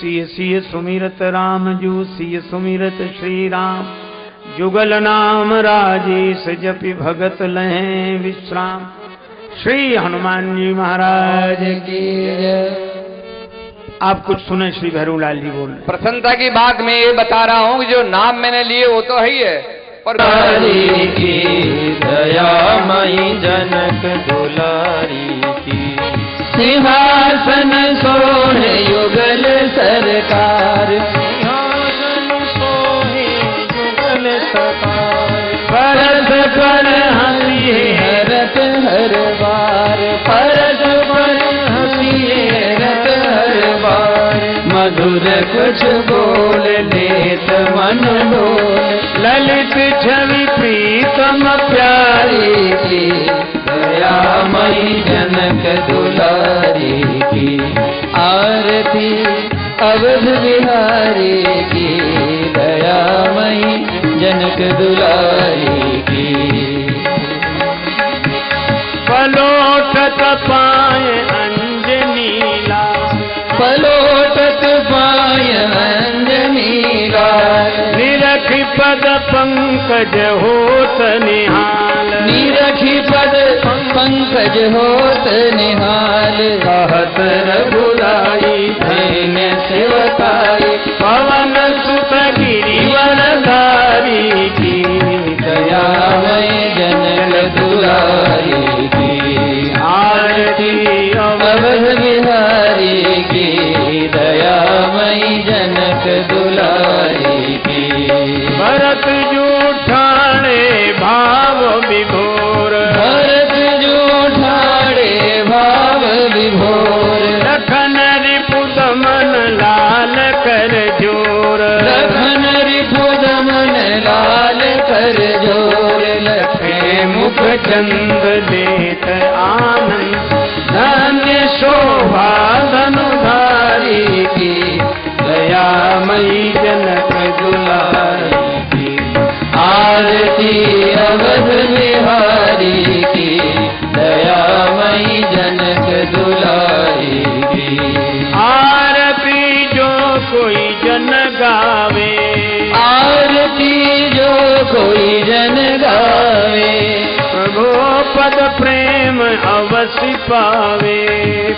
सिय सिय सुमिरत राम जू, सिय सुमिरत श्री राम, जुगल नाम राजेश जपि भगत लहें विश्राम। श्री हनुमान जी महाराज की जय। आप कुछ सुने श्री भैरवलाल जी बोल। प्रसन्नता की बात मैं ये बता रहा हूँ कि जो नाम मैंने लिए वो तो है ही है, पर की दयामयी जनक दुलारी की, सिंहासन सोहे युगल सरकार, सिंहासन सोहे युगल सरकार, परस पर हंसिए हरत हर बार, परस पर हंसिए हरत हर बार, मधुर कुछ बोल लेत मन डोल, ललित छवि प्रीतम प्यारी की, दयामयी जनक दुलारी की, आरती अवध बिहारी की, दयामयी जनक दुलारी की। पलोटत पाए अंजनी लाल, पलोटत पाय अंजनी लाल, निरखि पद पंकज होत निहाल, निरखि पद पंकज होत निहाल, कहत रघुराई धन्य सेवकाई, पवन सुत गिरिवरधारी की, चंद लेत आनंद, धन्य शोभा धनुधारी की, दयामयी जनक दुलारी की। आरती अवध बिहारी की, दयामयी जनक दुलारी की। आरती जो कोई जन गावे, आरती जो कोई जन गावे, प्रभु पद प्रेम अवश्य पावे,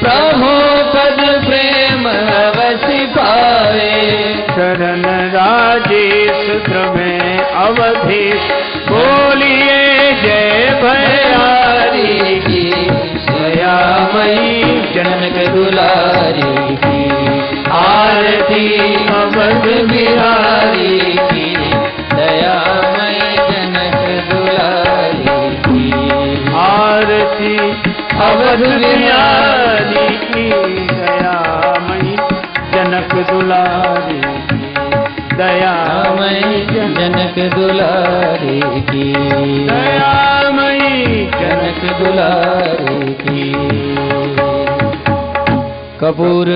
प्रभु पद प्रेम अवश्य पावे। शरण राजेश में अवधेश, बोलिए जय भयारी की, दयामयी जनक दुलारी की। आरती अवध बिहारी की, दयामयी जनक दुलारी की। आरती अवध बिहारी की, दयामयी जनक दुलारी की, दयामयी जनक दुलारी की, दयामयी जनक दुलारी की। कपूर